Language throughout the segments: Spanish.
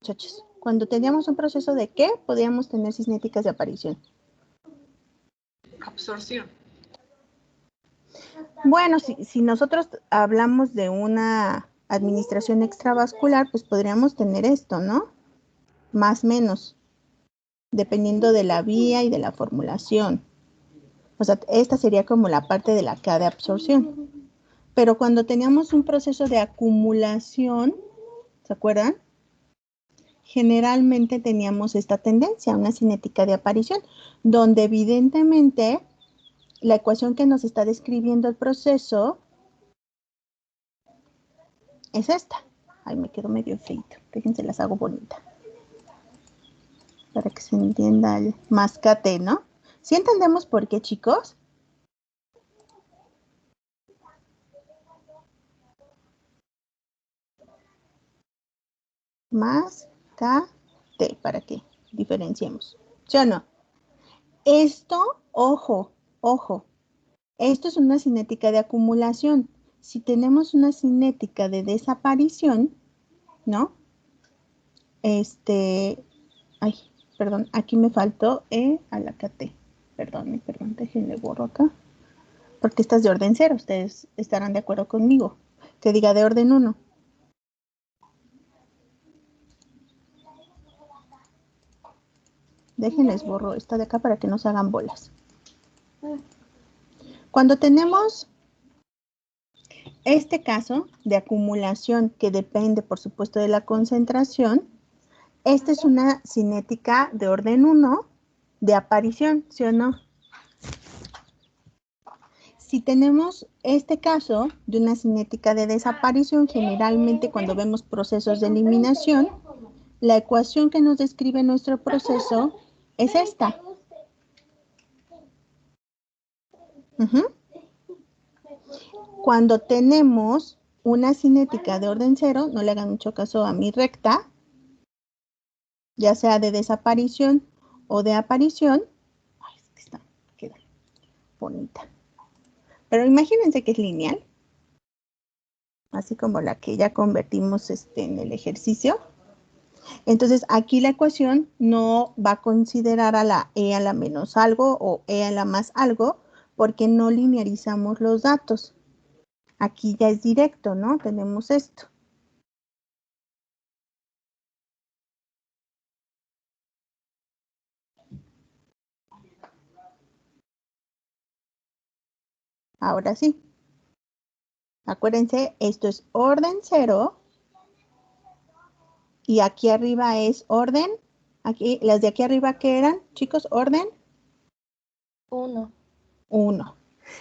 muchachos? Cuando teníamos un proceso de ¿qué? Podíamos tener cinéticas de aparición. Absorción. Bueno, si nosotros hablamos de una administración extravascular, pues podríamos tener esto, ¿no? Más o menos, dependiendo de la vía y de la formulación. O sea, esta sería como la parte de la K de absorción. Pero cuando teníamos un proceso de acumulación, ¿se acuerdan? Generalmente teníamos esta tendencia, una cinética de aparición, donde evidentemente la ecuación que nos está describiendo el proceso es esta. Ay, me quedó medio feito. Fíjense, las hago bonita. Para que se entienda el mascate, ¿no? ¿Sí entendemos por qué, chicos? Mascate, para que diferenciemos. ¿Sí o no? Esto, ojo, ojo. Esto es una cinética de acumulación. Si tenemos una cinética de desaparición, ¿no? Ay, perdón, aquí me faltó a la KT. Perdón, déjenle borro acá. Porque esta es de orden 0, ustedes estarán de acuerdo conmigo. Que diga de orden 1. Déjenles borro esta de acá para que no se hagan bolas. Cuando tenemos este caso de acumulación que depende, por supuesto, de la concentración, esta es una cinética de orden 1 de aparición, ¿sí o no? Si tenemos este caso de una cinética de desaparición, generalmente cuando vemos procesos de eliminación, la ecuación que nos describe nuestro proceso es esta. Cuando tenemos una cinética de orden 0, no le hagan mucho caso a mi recta, ya sea de desaparición o de aparición. Ay, es que está, queda bonita. Pero imagínense que es lineal, así como la que ya convertimos en el ejercicio. Entonces, aquí la ecuación no va a considerar a la e a la menos algo o e a la más algo, porque no linearizamos los datos. Aquí ya es directo, ¿no? Tenemos esto. Ahora sí. Acuérdense, esto es orden 0. Y aquí arriba es orden. Aquí, las de aquí arriba, ¿qué eran, chicos? Orden 1. 1.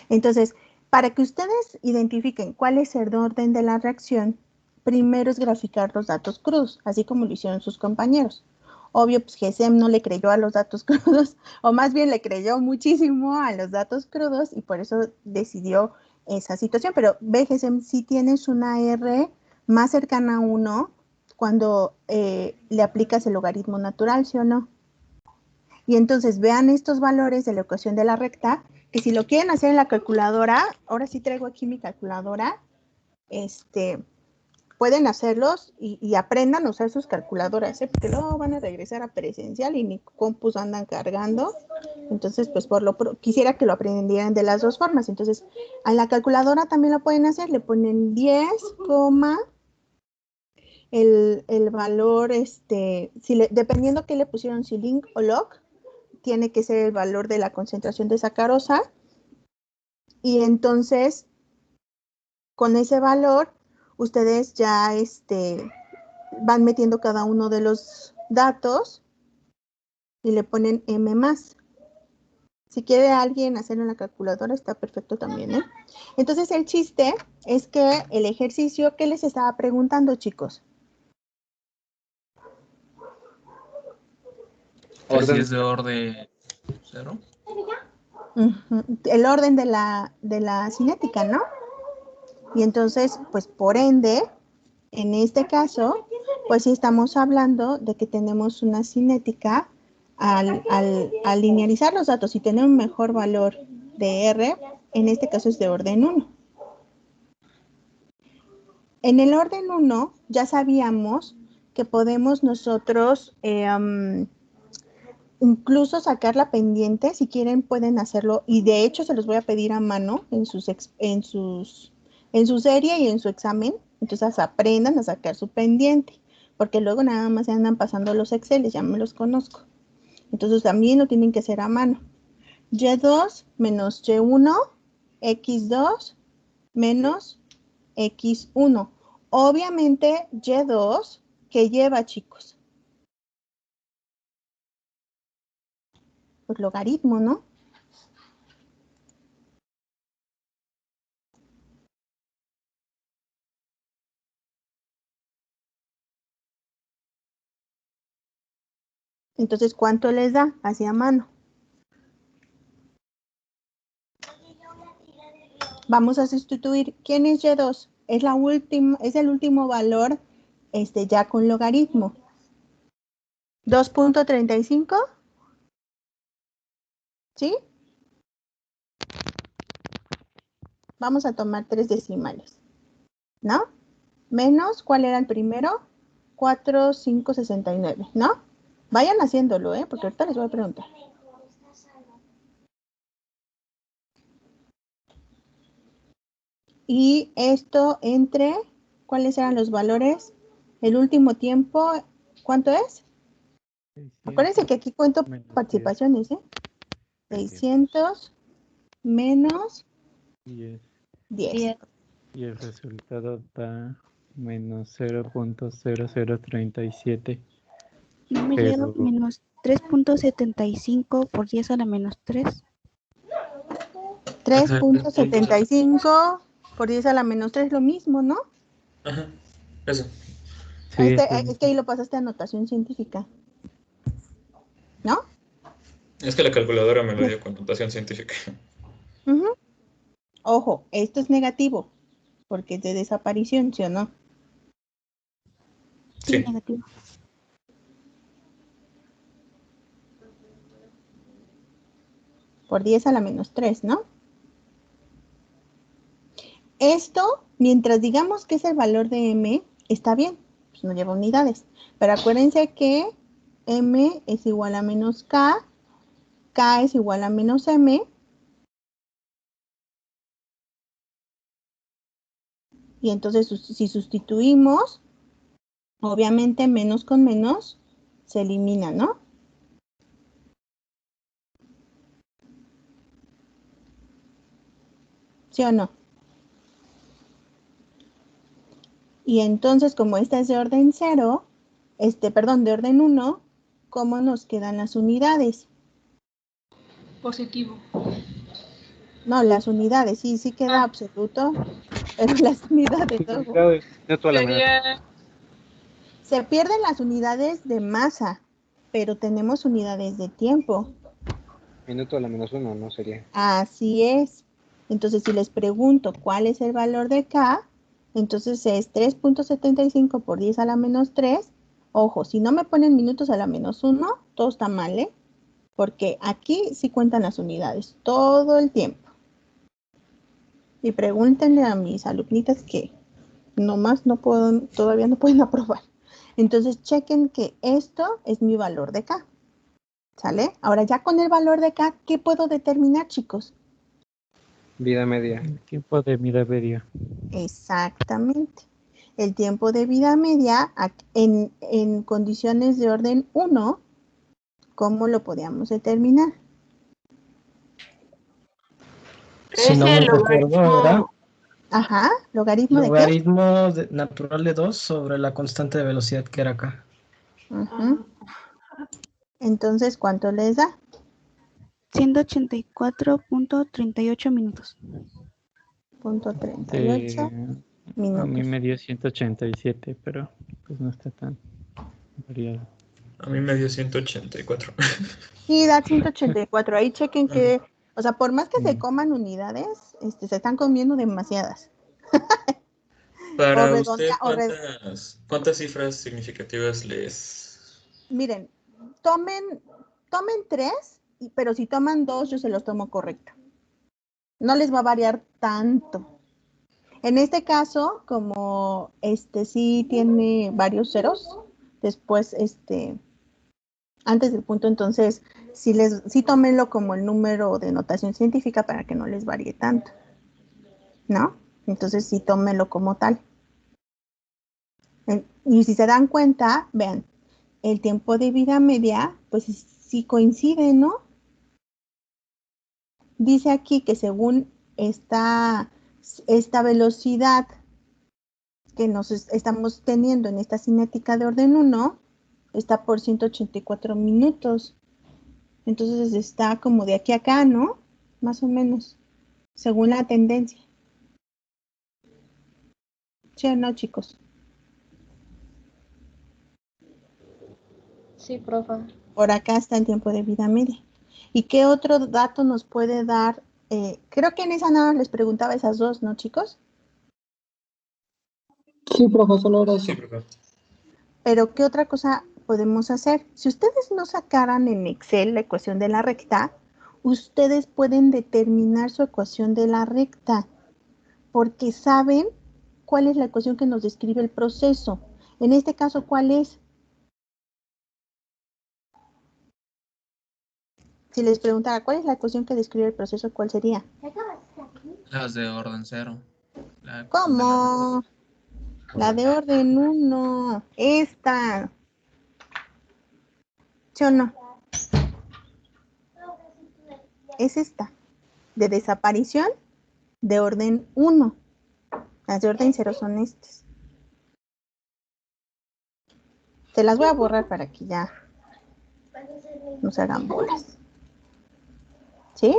Entonces, para que ustedes identifiquen cuál es el orden de la reacción, primero es graficar los datos crudos, así como lo hicieron sus compañeros. Obvio, pues GESEM no le creyó a los datos crudos, o más bien le creyó muchísimo a los datos crudos y por eso decidió esa situación. Pero ve, GESEM, si tienes una R más cercana a 1 cuando le aplicas el logaritmo natural, ¿sí o no? Y entonces vean estos valores de la ecuación de la recta, que si lo quieren hacer en la calculadora, ahora sí traigo aquí mi calculadora, pueden hacerlos y aprendan a usar sus calculadoras, porque luego van a regresar a presencial y ni compus andan cargando. Entonces, pues quisiera que lo aprendieran de las dos formas. Entonces, a la calculadora también lo pueden hacer, le ponen 10, el valor, dependiendo qué le pusieron, si link o log, tiene que ser el valor de la concentración de sacarosa. Y entonces, con ese valor, ustedes ya van metiendo cada uno de los datos y le ponen M más. Si quiere alguien hacerlo en la calculadora, está perfecto también, ¿eh? Entonces, el chiste es que el ejercicio, ¿qué les estaba preguntando, chicos? Que si es de orden 0. El orden de la cinética, ¿no? Y entonces, pues por ende, en este caso, pues sí estamos hablando de que tenemos una cinética al linearizar los datos y tener un mejor valor de R, en este caso es de orden 1. En el orden 1 ya sabíamos que podemos nosotros incluso sacar la pendiente. Si quieren pueden hacerlo, y de hecho se los voy a pedir a mano en su serie y en su examen. Entonces aprendan a sacar su pendiente, porque luego nada más se andan pasando los Exceles, ya me los conozco. Entonces también lo tienen que hacer a mano. Y2 menos Y1, X2 menos X1. Obviamente Y2, ¿qué lleva, chicos? Pues logaritmo, ¿no? Entonces, ¿cuánto les da? Hacia mano. Vamos a sustituir. ¿Quién es Y2? Es la última, es el último valor ya con logaritmo. 2.35. ¿Sí? Vamos a tomar 3 decimales. ¿No? Menos, ¿cuál era el primero? 4,569, ¿no? Vayan haciéndolo, porque ahorita les voy a preguntar. Y esto entre, ¿cuáles eran los valores? El último tiempo, ¿cuánto es? 600, acuérdense que aquí cuento participaciones, 600 menos 10. Y el resultado da menos 0.0037. No me llega menos 3.75 por 10 a la menos 3. 3.75 por 10 a la menos 3, lo mismo, ¿no? Ajá, eso. Sí, es que ahí lo pasaste a notación científica, ¿no? Es que la calculadora me lo dio con notación científica. Ojo, esto es negativo, porque es de desaparición, ¿sí o no? Sí, negativo. Por 10 a la menos 3, ¿no? Esto, mientras digamos que es el valor de m, está bien, pues no lleva unidades. Pero acuérdense que m es igual a menos k es igual a menos m, y entonces si sustituimos, obviamente menos con menos se elimina, ¿no? ¿Sí o no? Y entonces, como esta es de orden 0, de orden 1, ¿cómo nos quedan las unidades? Positivo. No, las unidades, sí queda absoluto, pero las unidades, Sería... Se pierden las unidades de masa, pero tenemos unidades de tiempo. Minuto a la menos 1, ¿no sería? Así es. Entonces, si les pregunto cuál es el valor de K, entonces es 3.75 por 10 a la menos 3. Ojo, si no me ponen minutos a la menos 1, todo está mal, porque aquí sí cuentan las unidades todo el tiempo. Y pregúntenle a mis alumnitas que nomás todavía no pueden aprobar. Entonces, chequen que esto es mi valor de K. ¿Sale? Ahora ya con el valor de K, ¿qué puedo determinar, chicos? Vida media. El tiempo de vida media. Exactamente. El tiempo de vida media en condiciones de orden 1, ¿cómo lo podíamos determinar? Si no me recuerdo, ¿verdad? Ajá, ¿logaritmo de qué? Logaritmo natural de 2 sobre la constante de velocidad que era acá. Entonces, ¿cuánto les da? 184.38 minutos. Punto 38 minutos. A mí me dio 187, pero pues no está tan variado. A mí me dio 184. Sí, da 184. Ahí chequen que, o sea, por más que se coman unidades, se están comiendo demasiadas. Para usted, ¿cuántas cifras significativas les...? Miren, tomen 3, pero si toman 2, yo se los tomo correcto. No les va a variar tanto. En este caso, como sí tiene varios ceros, después, antes del punto, entonces, sí tómenlo como el número de notación científica para que no les varíe tanto, ¿no? Entonces, sí tómenlo como tal. Y si se dan cuenta, vean, el tiempo de vida media, pues sí coincide, ¿no? Dice aquí que según esta velocidad que nos estamos teniendo en esta cinética de orden 1, está por 184 minutos. Entonces está como de aquí a acá, ¿no? Más o menos, según la tendencia. ¿Sí o no, chicos? Sí, profe. Por acá está el tiempo de vida media. ¿Y qué otro dato nos puede dar? Creo que en esa nada les preguntaba esas dos, ¿no, chicos? Sí, profe, solo era eso. Sí, profe. Pero ¿qué otra cosa podemos hacer? Si ustedes no sacaran en Excel la ecuación de la recta, ustedes pueden determinar su ecuación de la recta, porque saben cuál es la ecuación que nos describe el proceso. En este caso, ¿cuál es? Si les preguntara, ¿cuál es la ecuación que describe el proceso? ¿Cuál sería? Las de orden 0. ¿Cómo? La de orden 1. Esta. ¿Sí o no? Es esta. De desaparición de orden 1. Las de orden 0 son estas. Se las voy a borrar para que ya no se hagan bolas. ¿Sí?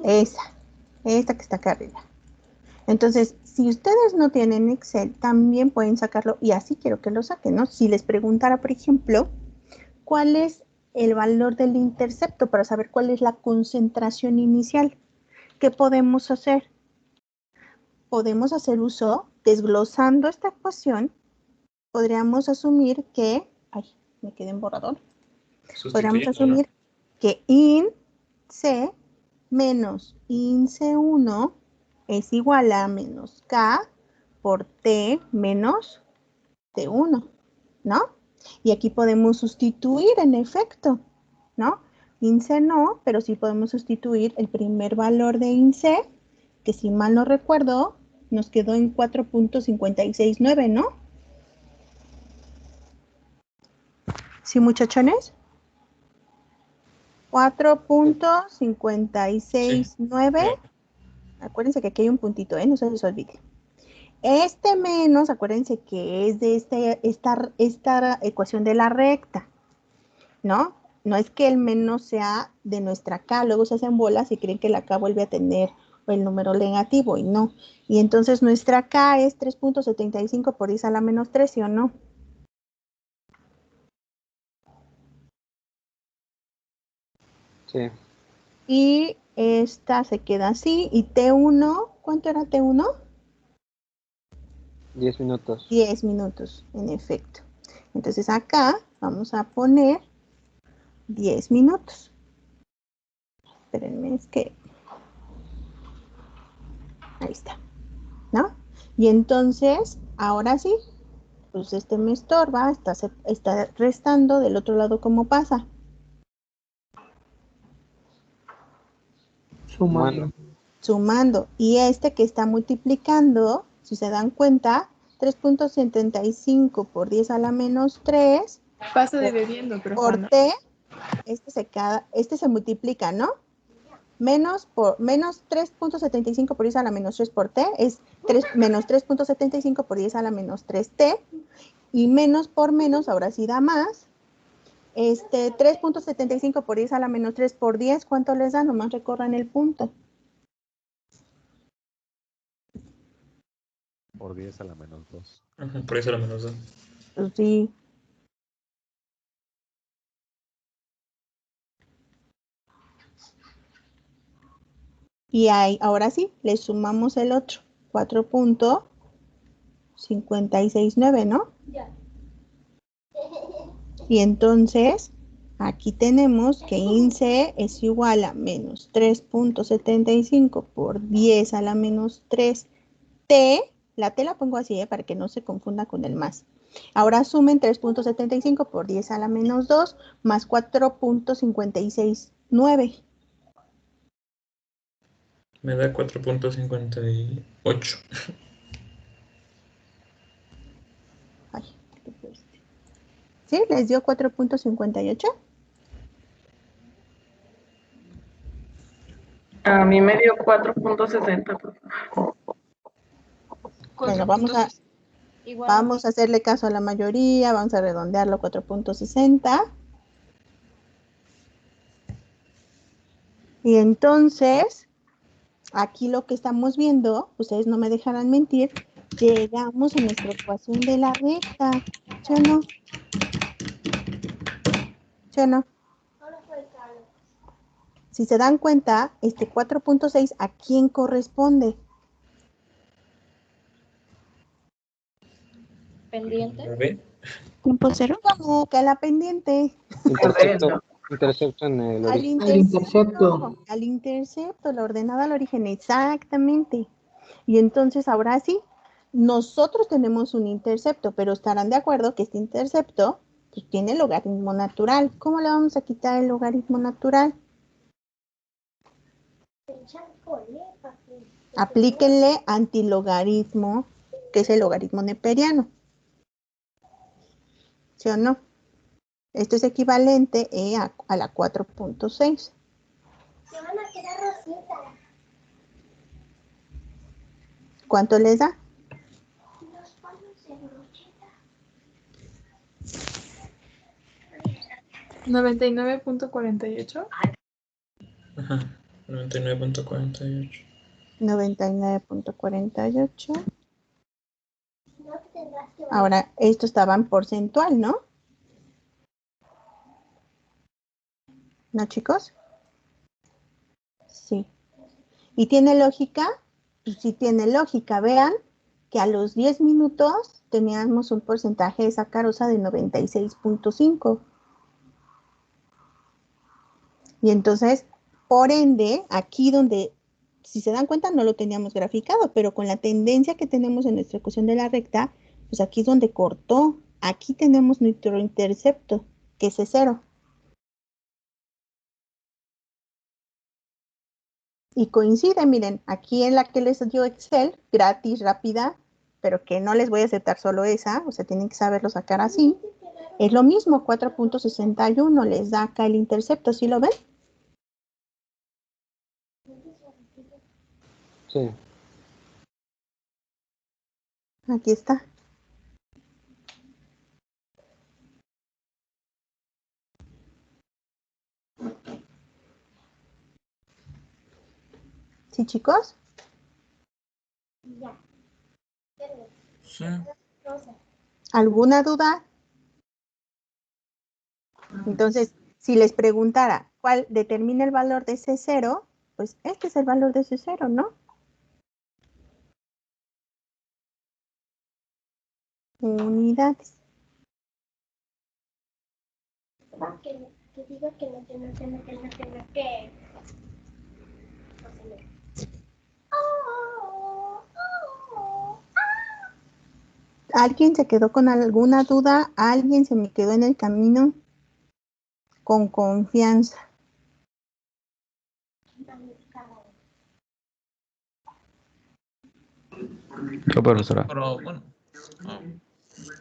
Esta que está acá arriba. Entonces, si ustedes no tienen Excel, también pueden sacarlo, y así quiero que lo saquen, ¿no? Si les preguntara, por ejemplo, ¿cuál es el valor del intercepto para saber cuál es la concentración inicial? ¿Qué podemos hacer? Podemos hacer uso, desglosando esta ecuación, podríamos asumir que, ay, me quedé en borrador. Podríamos asumir que INC menos INC1 es igual a menos K por T menos T1, ¿no? Y aquí podemos sustituir en efecto, ¿no? INC no, pero sí podemos sustituir el primer valor de INC, que si mal no recuerdo, nos quedó en 4.569, ¿no? ¿Sí, muchachones? 4.569. Sí. Acuérdense que aquí hay un puntito, no se les olvide. Este menos, acuérdense que es de esta ecuación de la recta, ¿no? No es que el menos sea de nuestra K, luego se hacen bolas y creen que la K vuelve a tener el número negativo, y no. Y entonces nuestra K es 3.75 por 10 a la menos 3, ¿sí o no? Sí. Y esta se queda así. Y T1, ¿cuánto era T1? 10 minutos. 10 minutos, en efecto. Entonces acá vamos a poner 10 minutos. Espérenme, es que... Ahí está, ¿no? Y entonces, ahora sí, pues este me estorba, está restando. Del otro lado, ¿cómo pasa? Sumando. Y este que está multiplicando, si se dan cuenta, 3.75 por 10 a la menos 3. Pasa dividiendo, pero por T, este se multiplica, ¿no? Menos 3.75 por 10 a la menos 3 por T es menos 3.75 por 10 a la menos 3T. Y menos por menos, ahora sí da más. 3.75 por 10 a la menos 3 por 10, ¿cuánto les da? Nomás recorran el punto. Por 10 a la menos 2. Ajá, por 10 a la menos 2. Pues sí. Y ahí, ahora sí, le sumamos el otro. 4.569, ¿no? Ya. Y entonces, aquí tenemos que INC es igual a menos 3.75 por 10 a la menos 3 T, la T la pongo así, para que no se confunda con el más. Ahora sumen 3.75 por 10 a la menos 2 más 4.569. Me da 4.58. Ay, ¿sí? ¿Les dio 4.58? A mí me dio 4.60. Bueno, vamos a hacerle caso a la mayoría, vamos a redondearlo 4.60. Y entonces, aquí lo que estamos viendo, ustedes no me dejarán mentir, llegamos a nuestra ecuación de la recta, ¿sí o no? ¿Sí o no? Si se dan cuenta, este 4.6, ¿a quién corresponde? ¿Pendiente? ¿Tiempo cero? ¿Cómo que a la pendiente? Intercepto en el Al origen. intercepto. Al intercepto, la ordenada al origen, exactamente. Y entonces ahora sí, nosotros tenemos un intercepto, pero estarán de acuerdo que este intercepto pues, tiene logaritmo natural. ¿Cómo le vamos a quitar el logaritmo natural? Aplíquenle antilogaritmo, que es el logaritmo neperiano. ¿Sí o no? Esto es equivalente a la 4.6. ¿Cuánto les da? 99.48. Ajá, 99.48. 99.48. Ahora, esto estaba en porcentual, ¿no? ¿No, chicos? Sí. ¿Y tiene lógica? Pues sí tiene lógica. Vean que a los 10 minutos teníamos un porcentaje de sacarosa de 96.5. Y entonces, por ende, aquí donde, si se dan cuenta, no lo teníamos graficado, pero con la tendencia que tenemos en nuestra ecuación de la recta, pues aquí es donde cortó. Aquí tenemos nuestro intercepto, que es C0. Y coincide, miren, aquí en la que les dio Excel, gratis, rápida, pero que no les voy a aceptar solo esa, o sea, tienen que saberlo sacar así. Es lo mismo, 4.61 les da acá el intercepto, ¿sí lo ven? Sí. Aquí está. ¿Sí, chicos? Sí. ¿Alguna duda? Entonces, si les preguntara cuál determina el valor de C0, pues este es el valor de C0, ¿no? Unidades. Que diga que no. ¿Alguien se quedó con alguna duda? ¿Alguien se me quedó en el camino? Con confianza. Yo, profesora. Pero bueno,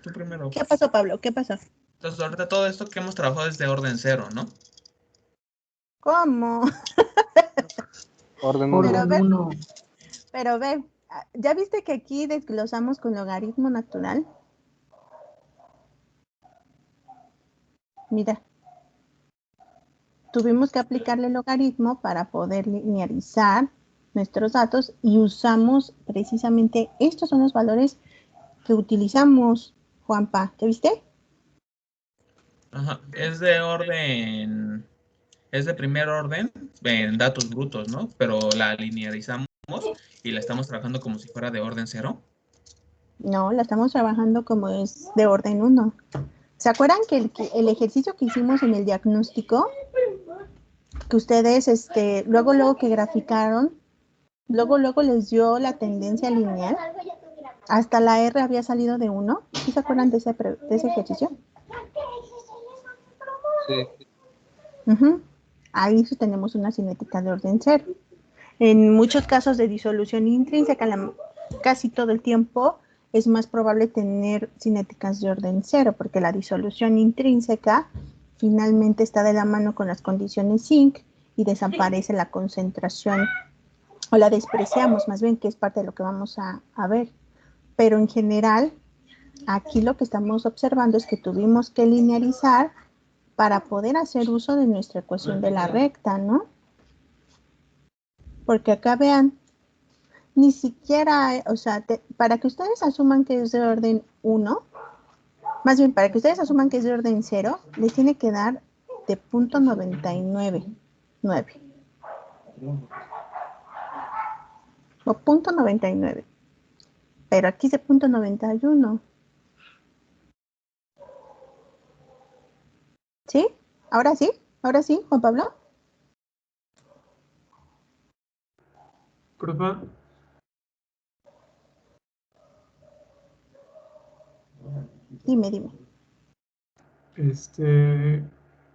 tú primero. ¿Qué pasó, Pablo? ¿Qué pasó? Entonces, ahorita todo esto que hemos trabajado es de orden cero, ¿no? ¿Cómo? Orden Pero ve, ¿ya viste que aquí desglosamos con logaritmo natural? Mira. Tuvimos que aplicarle el logaritmo para poder linearizar nuestros datos y usamos precisamente, estos son los valores que utilizamos, Juanpa. ¿Te viste? Ajá, es de orden, es de primer orden en datos brutos, ¿no? Pero la linearizamos y la estamos trabajando como si fuera de orden cero. No, la estamos trabajando como es de orden 1. ¿Se acuerdan que el ejercicio que hicimos en el diagnóstico, que ustedes, luego que graficaron, luego les dio la tendencia lineal. Hasta la R había salido de 1. ¿Sí se acuerdan de ese ejercicio? Sí. Ahí sí tenemos una cinética de orden 0. En muchos casos de disolución intrínseca, casi todo el tiempo es más probable tener cinéticas de orden 0, porque la disolución intrínseca finalmente está de la mano con las condiciones zinc y desaparece la concentración, o la despreciamos más bien, que es parte de lo que vamos a ver. Pero en general, aquí lo que estamos observando es que tuvimos que linearizar para poder hacer uso de nuestra ecuación de la recta, ¿no? Porque acá vean, ni siquiera, o sea, para que ustedes asuman que es de orden 1, más bien para que ustedes asuman que es de orden 0, les tiene que dar de punto 99, 9. O punto 99. Pero aquí es de punto 91. ¿Sí? ¿Ahora sí? ¿Ahora sí, Juan Pablo? Profa, Dime.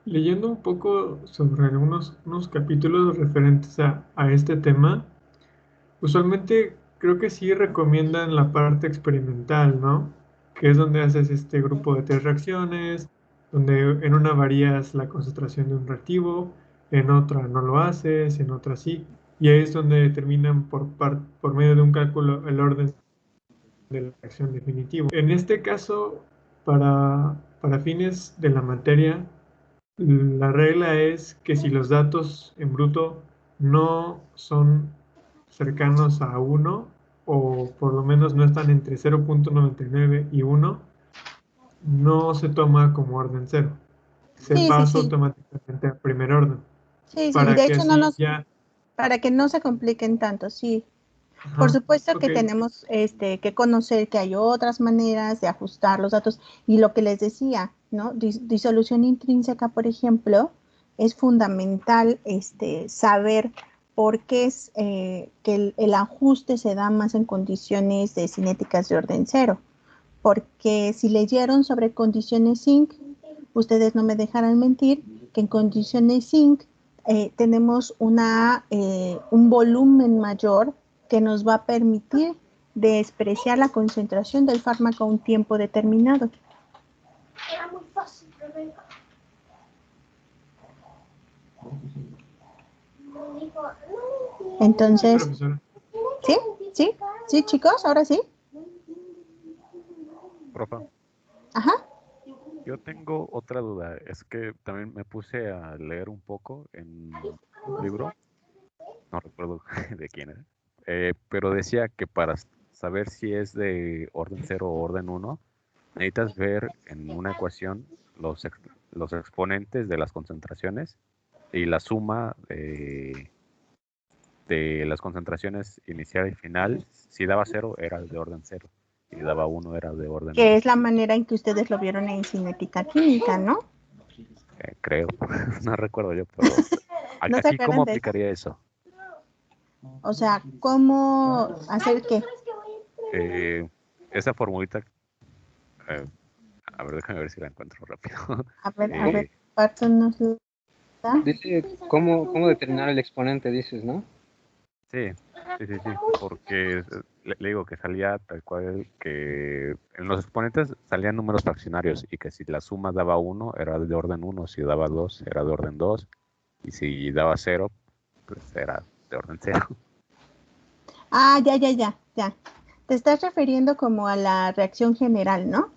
leyendo un poco sobre unos capítulos referentes a este tema, usualmente creo que sí recomiendan la parte experimental, ¿no? Que es donde haces este grupo de 3 reacciones, donde en una varías la concentración de un reactivo, en otra no lo haces, en otra sí, y ahí es donde determinan por medio de un cálculo el orden de la reacción definitivo. En este caso, para fines de la materia, la regla es que si los datos en bruto no son cercanos a 1, o por lo menos no están entre 0.99 y 1, no se toma como orden 0. Se pasa automáticamente a primer orden. Sí, Para de que hecho así ya... para que no se compliquen tanto, sí. Ajá, Por supuesto que ok. tenemos que conocer que hay otras maneras de ajustar los datos, y lo que les decía, ¿no? Disolución intrínseca, por ejemplo, es fundamental saber por qué es que el ajuste se da más en condiciones de cinéticas de orden 0. Porque si leyeron sobre condiciones zinc, ustedes no me dejarán mentir que en condiciones zinc tenemos un volumen mayor que nos va a permitir despreciar la concentración del fármaco a un tiempo determinado. Era muy fácil, Rebeca. Entonces, ¿sí, chicos? ¿Ahora sí? Profa, Ajá. yo tengo otra duda. Es que también me puse a leer un poco en un libro, no recuerdo de quién era, pero decía que para saber si es de orden 0 o orden 1, necesitas ver en una ecuación los exponentes de las concentraciones y la suma de las concentraciones inicial y final. Si daba 0 era de orden 0, si daba 1 era de orden 1. Que es la manera en que ustedes lo vieron en cinética química, ¿no? Creo, no recuerdo yo, pero ¿No se aquí acuerdan ¿cómo de eso? aplicaría eso? O sea, ¿cómo hacer qué? Esa formulita, a ver, déjame ver si la encuentro rápido. A ver, Parto nos lo da. Dice cómo determinar el exponente, dices, ¿no? Sí, porque le digo que salía tal cual, que en los exponentes salían números fraccionarios y que si la suma daba 1 era de orden 1, si daba 2 era de orden 2 y si daba 0 pues era de orden 0. Ah, ya. Te estás refiriendo como a la reacción general, ¿no?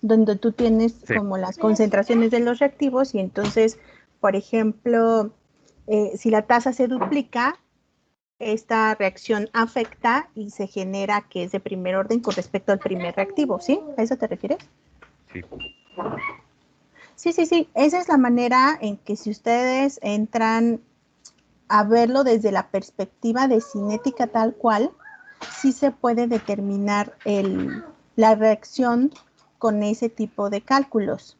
Donde tú tienes como las concentraciones de los reactivos y entonces, por ejemplo, si la tasa se duplica, esta reacción afecta y se genera que es de primer orden con respecto al primer reactivo, ¿sí? ¿A eso te refieres? Sí. Esa es la manera en que si ustedes entran a verlo desde la perspectiva de cinética tal cual, sí se puede determinar la reacción con ese tipo de cálculos.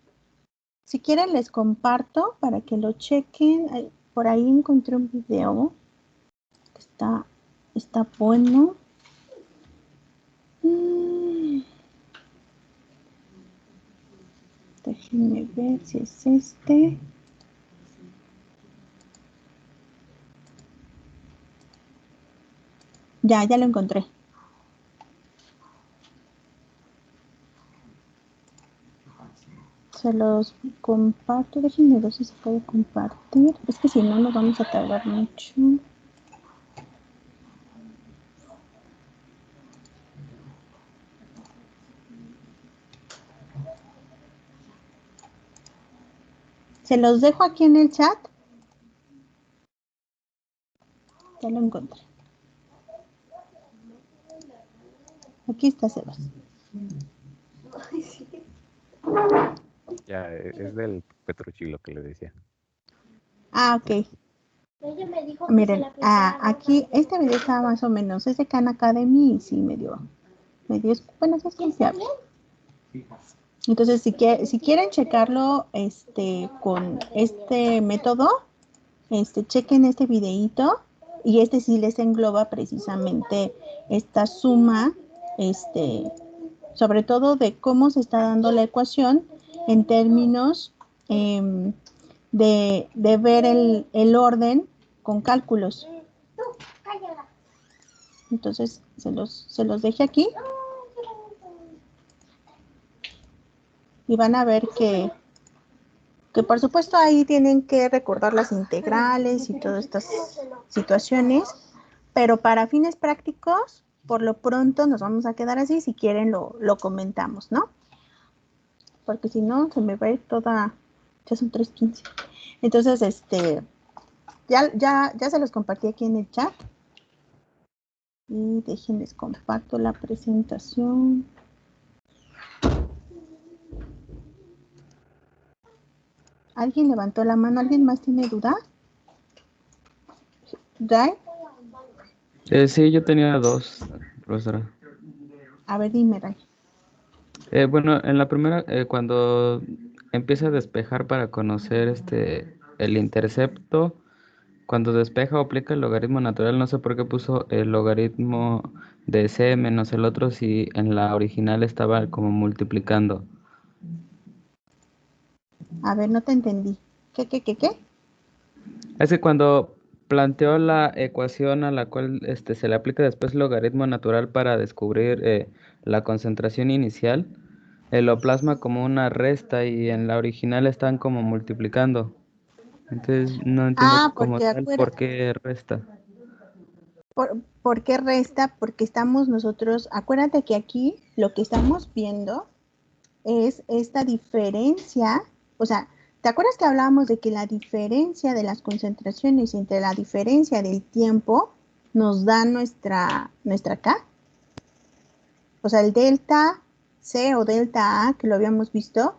Si quieren les comparto para que lo chequen. Por ahí encontré un video que está Está bueno. Déjenme ver si es este. Ya lo encontré. Se los comparto. Déjenme ver si se puede compartir. Es que si no, nos vamos a tardar mucho. Se los dejo aquí en el chat. Ya lo encontré. Aquí está, Sebas. Ya, es del Petrochilo que le decía. Ah, ok. Miren, aquí este video está más o menos, es de Khan Academy y sí me dio, bueno, sí es confiable. Entonces, si quieren checarlo con este método, chequen este videíto y este sí les engloba precisamente esta suma, sobre todo de cómo se está dando la ecuación en términos de ver el orden con cálculos. Entonces, se los dejé aquí. Y van a ver que por supuesto ahí tienen que recordar las integrales y todas estas situaciones, pero para fines prácticos, por lo pronto nos vamos a quedar así. Si quieren lo comentamos, ¿no? Porque si no, se me va a ir toda, ya son 3:15. Entonces, ya se los compartí aquí en el chat. Y déjenles comparto la presentación. ¿Alguien levantó la mano? ¿Alguien más tiene duda? ¿Dai? Sí, yo tenía dos, profesora. A ver, dime, Ray. Bueno, en la primera, cuando empieza a despejar para conocer el intercepto, cuando despeja o aplica el logaritmo natural, no sé por qué puso el logaritmo de c menos el otro si en la original estaba como multiplicando. A ver, no te entendí. ¿Qué? Es que cuando planteó la ecuación a la cual se le aplica después el logaritmo natural para descubrir la concentración inicial, lo plasma como una resta y en la original están como multiplicando. Entonces no entiendo como porque tal por qué resta. ¿Por qué resta? Porque estamos nosotros, acuérdate que aquí lo que estamos viendo es esta diferencia, o sea, ¿te acuerdas que hablábamos de que la diferencia de las concentraciones entre la diferencia del tiempo nos da nuestra K? O sea, el delta C o delta A, que lo habíamos visto,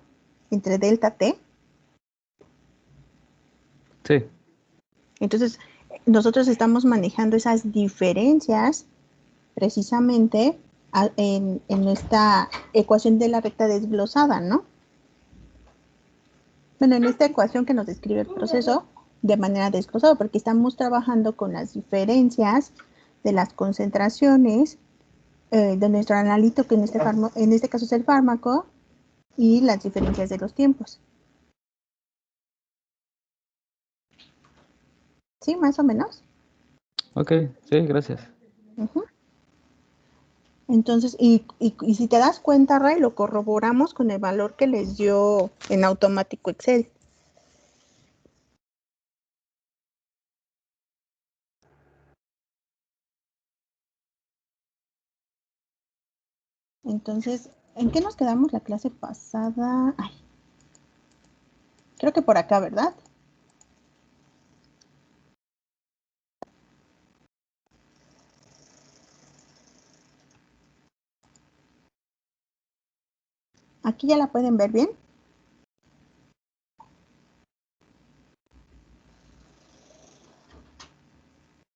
entre delta T. Sí. Entonces, nosotros estamos manejando esas diferencias precisamente en esta ecuación de la recta desglosada, ¿no? Bueno, en esta ecuación que nos describe el proceso de manera desglosada, porque estamos trabajando con las diferencias de las concentraciones de nuestro analito, que en este caso es el fármaco, y las diferencias de los tiempos. ¿Sí? Más o menos. Ok, sí, gracias. Entonces, y si te das cuenta, Ray, lo corroboramos con el valor que les dio en automático Excel. Entonces, ¿en qué nos quedamos la clase pasada? Ay, creo que por acá, ¿verdad? ¿Aquí ya la pueden ver bien?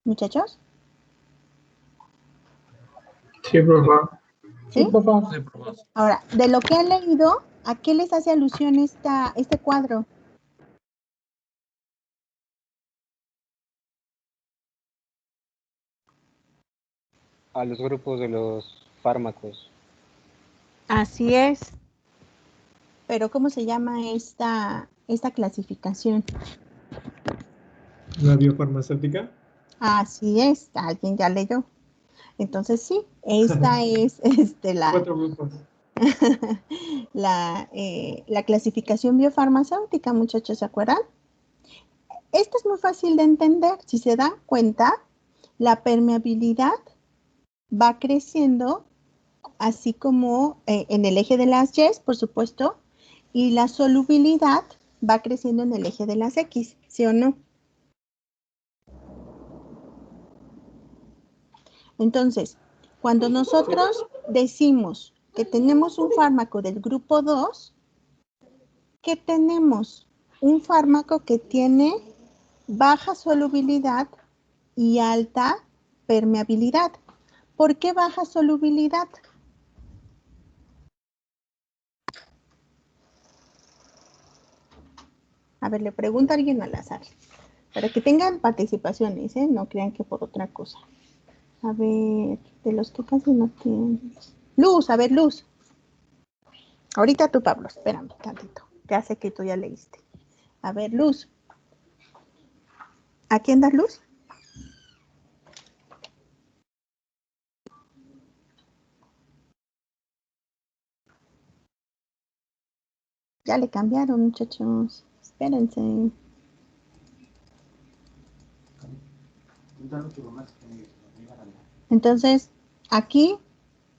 ¿Muchachos? Sí, profe. ¿Sí? Sí, profe. Ahora, de lo que han leído, ¿a qué les hace alusión este cuadro? a los grupos de los fármacos. Así es. Pero ¿cómo se llama esta clasificación? La biofarmacéutica. Así es, alguien ya leyó. Entonces sí, esta es la, 4 grupos. la clasificación biofarmacéutica, muchachos, ¿se acuerdan? Esto es muy fácil de entender. Si se dan cuenta, la permeabilidad va creciendo, así como en el eje de las Y, por supuesto, y la solubilidad va creciendo en el eje de las X, ¿sí o no? Entonces, cuando nosotros decimos que tenemos un fármaco del grupo 2, ¿qué tenemos? Un fármaco que tiene baja solubilidad y alta permeabilidad. ¿Por qué baja solubilidad? A ver, le pregunto a alguien al azar. Para que tengan participaciones, ¿eh? No crean que por otra cosa. A ver, de los que casi no tienen. Luz, a ver, Luz. Ahorita tú, Pablo, espérame tantito. Ya sé que tú ya leíste. A ver, Luz. ¿A quién das Luz? Ya le cambiaron, muchachos. Espérense. Entonces, aquí,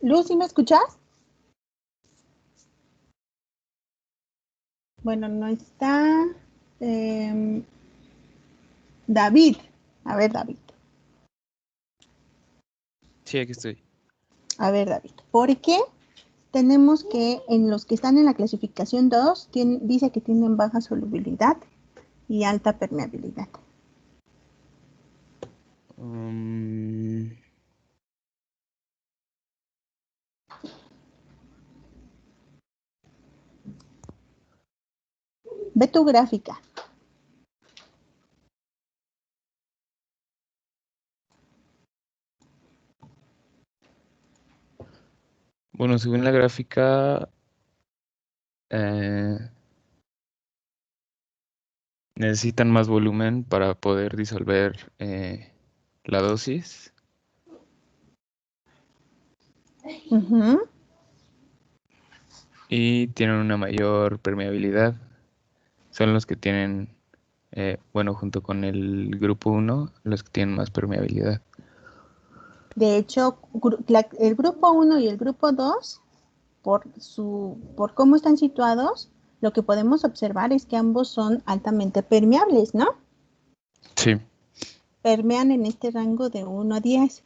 Luz, ¿sí me escuchas? Bueno, no está David. A ver, David. Sí, aquí estoy. A ver, David. ¿Por qué tenemos que en los que están en la clasificación 2 dice que tienen baja solubilidad y alta permeabilidad? Ve tu gráfica. Bueno, según la gráfica, necesitan más volumen para poder disolver la dosis. Uh-huh. Y tienen una mayor permeabilidad. Son los que tienen, bueno, junto con el grupo 1, los que tienen más permeabilidad. De hecho, el grupo 1 y el grupo 2, por cómo están situados, lo que podemos observar es que ambos son altamente permeables, ¿no? Sí. Permean en este rango de 1 a 10.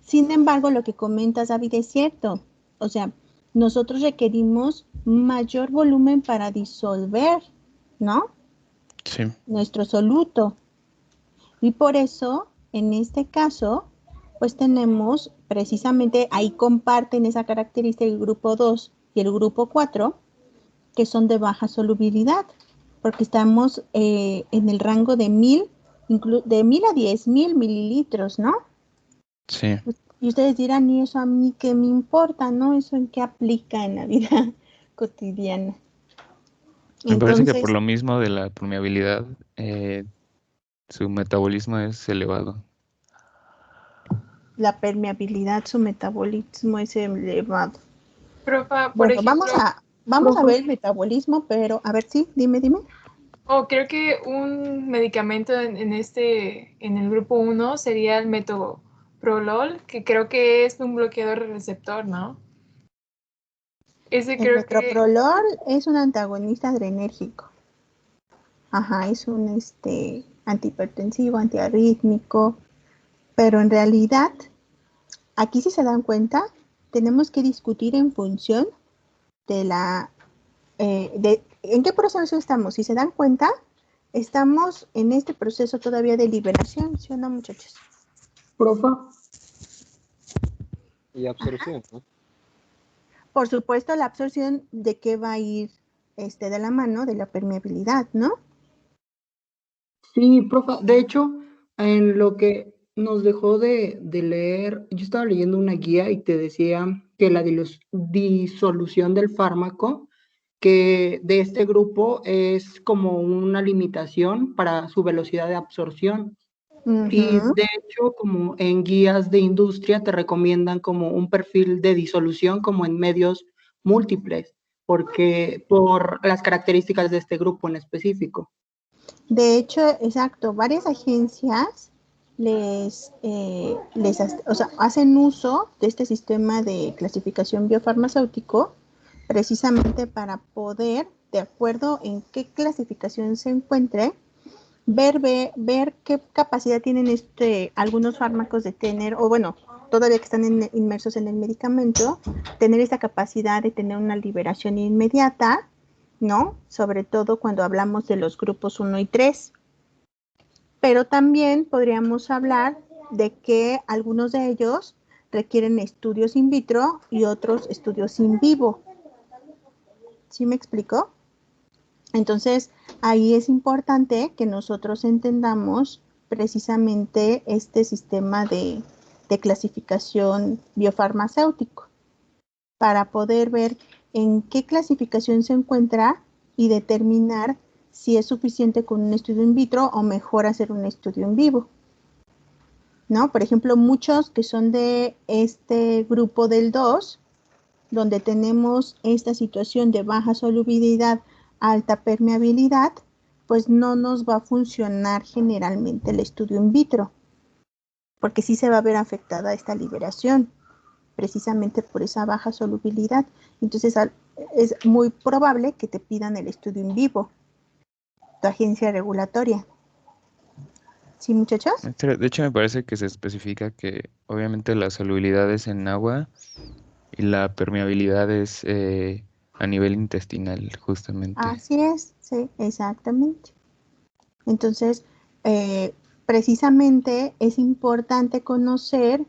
Sin embargo, lo que comentas, David, es cierto. O sea, nosotros requerimos mayor volumen para disolver, ¿no? Sí. Nuestro soluto. Y por eso, en este caso, pues tenemos precisamente, ahí comparten esa característica el grupo 2 y el grupo 4, que son de baja solubilidad, porque estamos en el rango de 1000 a 10,000 mililitros, ¿no? Sí. Y ustedes dirán, ¿y eso a mí qué me importa, no? ¿Eso en qué aplica en la vida cotidiana? Me parece que por Entonces, lo mismo de la permeabilidad, su metabolismo es elevado. la permeabilidad, su metabolismo es elevado. Profa, por Bueno, ejemplo, vamos a ver el metabolismo, pero a ver, sí, dime. creo que un medicamento en el grupo 1 sería el metoprolol, que creo que es un bloqueador de receptor, ¿no? Ese El creo que metoprolol es un antagonista adrenérgico. Ajá, es un antihipertensivo, antiarrítmico, pero en realidad, aquí si se dan cuenta, tenemos que discutir en función de ¿en qué proceso estamos? Si se dan cuenta, estamos en este proceso todavía de liberación, ¿sí o no, muchachos? Profa. Y absorción, ¿no? Por supuesto, la absorción de qué va a ir de la mano de la permeabilidad, ¿no? Sí, profa. De hecho, en lo que nos dejó de leer, yo estaba leyendo una guía y te decía que la disolución del fármaco, que de este grupo es como una limitación para su velocidad de absorción. Y Ujú. de hecho, como en guías de industria te recomiendan como un perfil de disolución como en medios múltiples, porque por las características de este grupo en específico. De hecho, exacto, varias agencias hacen uso de este sistema de clasificación biofarmacéutico precisamente para poder, de acuerdo en qué clasificación se encuentre, ver qué capacidad tienen algunos fármacos de tener, o bueno, todavía que están inmersos en el medicamento, tener esa capacidad de tener una liberación inmediata, ¿no? Sobre todo cuando hablamos de los grupos 1 y 3. Pero también podríamos hablar de que algunos de ellos requieren estudios in vitro y otros estudios in vivo. ¿Sí me explico? Entonces, ahí es importante que nosotros entendamos precisamente este sistema de clasificación biofarmacéutico para poder ver en qué clasificación se encuentra y determinar si es suficiente con un estudio in vitro o mejor hacer un estudio en vivo, ¿no? Por ejemplo, muchos que son de este grupo del 2, donde tenemos esta situación de baja solubilidad, alta permeabilidad, pues no nos va a funcionar generalmente el estudio in vitro, porque sí se va a ver afectada esta liberación, precisamente por esa baja solubilidad. Entonces, es muy probable que te pidan el estudio in vivo, tu agencia regulatoria. ¿Sí, muchachos? De hecho, me parece que se especifica que obviamente la solubilidad es en agua y la permeabilidad es a nivel intestinal, justamente. Así es, sí, exactamente. Entonces, precisamente es importante conocer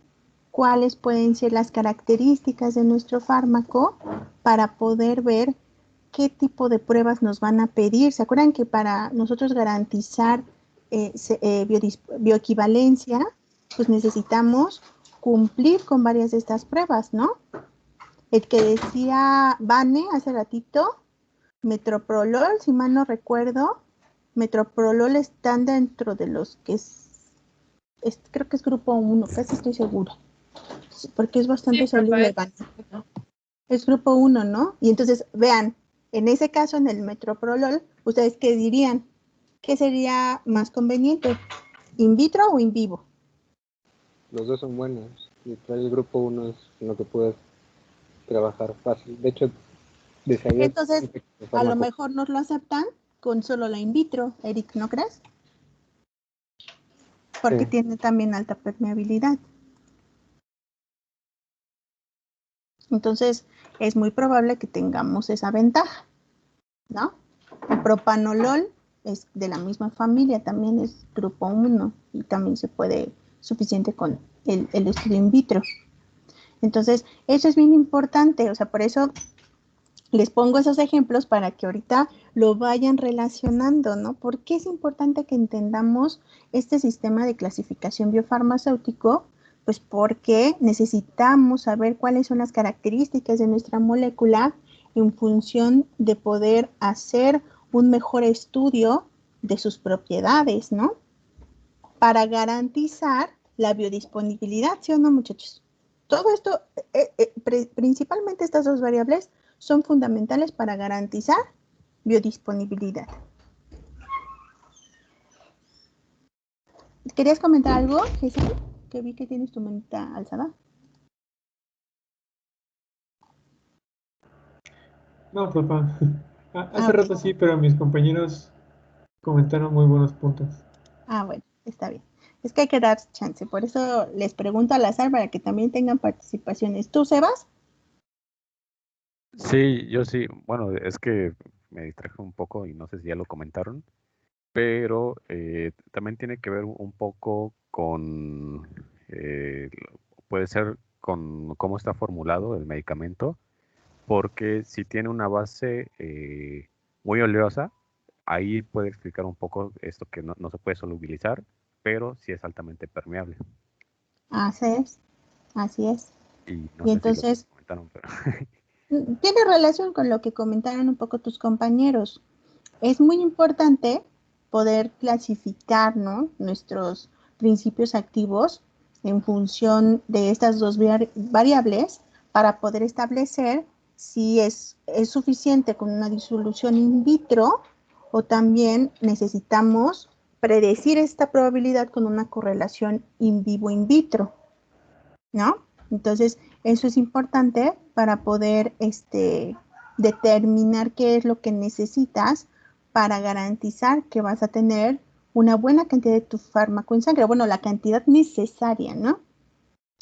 cuáles pueden ser las características de nuestro fármaco para poder ver qué tipo de pruebas nos van a pedir. ¿Se acuerdan que para nosotros garantizar bioequivalencia, pues necesitamos cumplir con varias de estas pruebas, ¿no? El que decía Vane hace ratito, metoprolol, si mal no recuerdo, metoprolol están dentro de los que creo que es grupo 1, casi estoy segura, porque es bastante soluble. Es grupo 1, ¿no? Y entonces, vean, en ese caso, en el metoprolol, ¿ustedes qué dirían? ¿Qué sería más conveniente? ¿In vitro o in vivo? Los dos son buenos. Y el grupo 1 es en lo que puedes trabajar fácil. De hecho, Entonces, a lo mejor nos lo aceptan con solo la in vitro, Eric, ¿no crees? Porque Sí. tiene también alta permeabilidad. Entonces, es muy probable que tengamos esa ventaja, ¿no? El propanolol es de la misma familia, también es grupo 1 y también se puede suficiente con el estudio in vitro. Entonces, eso es bien importante, o sea, por eso les pongo esos ejemplos para que ahorita lo vayan relacionando, ¿no? ¿Por qué es importante que entendamos este sistema de clasificación biofarmacéutico? Pues porque necesitamos saber cuáles son las características de nuestra molécula en función de poder hacer un mejor estudio de sus propiedades, ¿no? Para garantizar la biodisponibilidad, ¿sí o no, muchachos? Todo esto, principalmente estas dos variables, son fundamentales para garantizar biodisponibilidad. ¿Querías comentar algo, Jesús? Que vi que tienes tu manita alzada. No, papá. Hace rato sí, pero mis compañeros comentaron muy buenos puntos. Bueno, está bien. Es que hay que dar chance, por eso les pregunto al azar para que también tengan participaciones. ¿Tú, Sebas? Sí, yo sí. Bueno, es que me distraje un poco y no sé si ya lo comentaron, pero también tiene que ver un poco con, puede ser con cómo está formulado el medicamento, porque si tiene una base muy oleosa, ahí puede explicar un poco esto que no se puede solubilizar, pero sí es altamente permeable. Así es, así es. Y no Y sé si lo entonces, comentaron, pero tiene relación con lo que comentaron un poco tus compañeros. Es muy importante poder clasificar, ¿no?, nuestros principios activos en función de estas dos variables para poder establecer si es suficiente con una disolución in vitro o también necesitamos predecir esta probabilidad con una correlación in vivo in vitro, ¿no? Entonces, eso es importante para poder determinar qué es lo que necesitas para garantizar que vas a tener una buena cantidad de tu fármaco en sangre. Bueno, la cantidad necesaria, ¿no?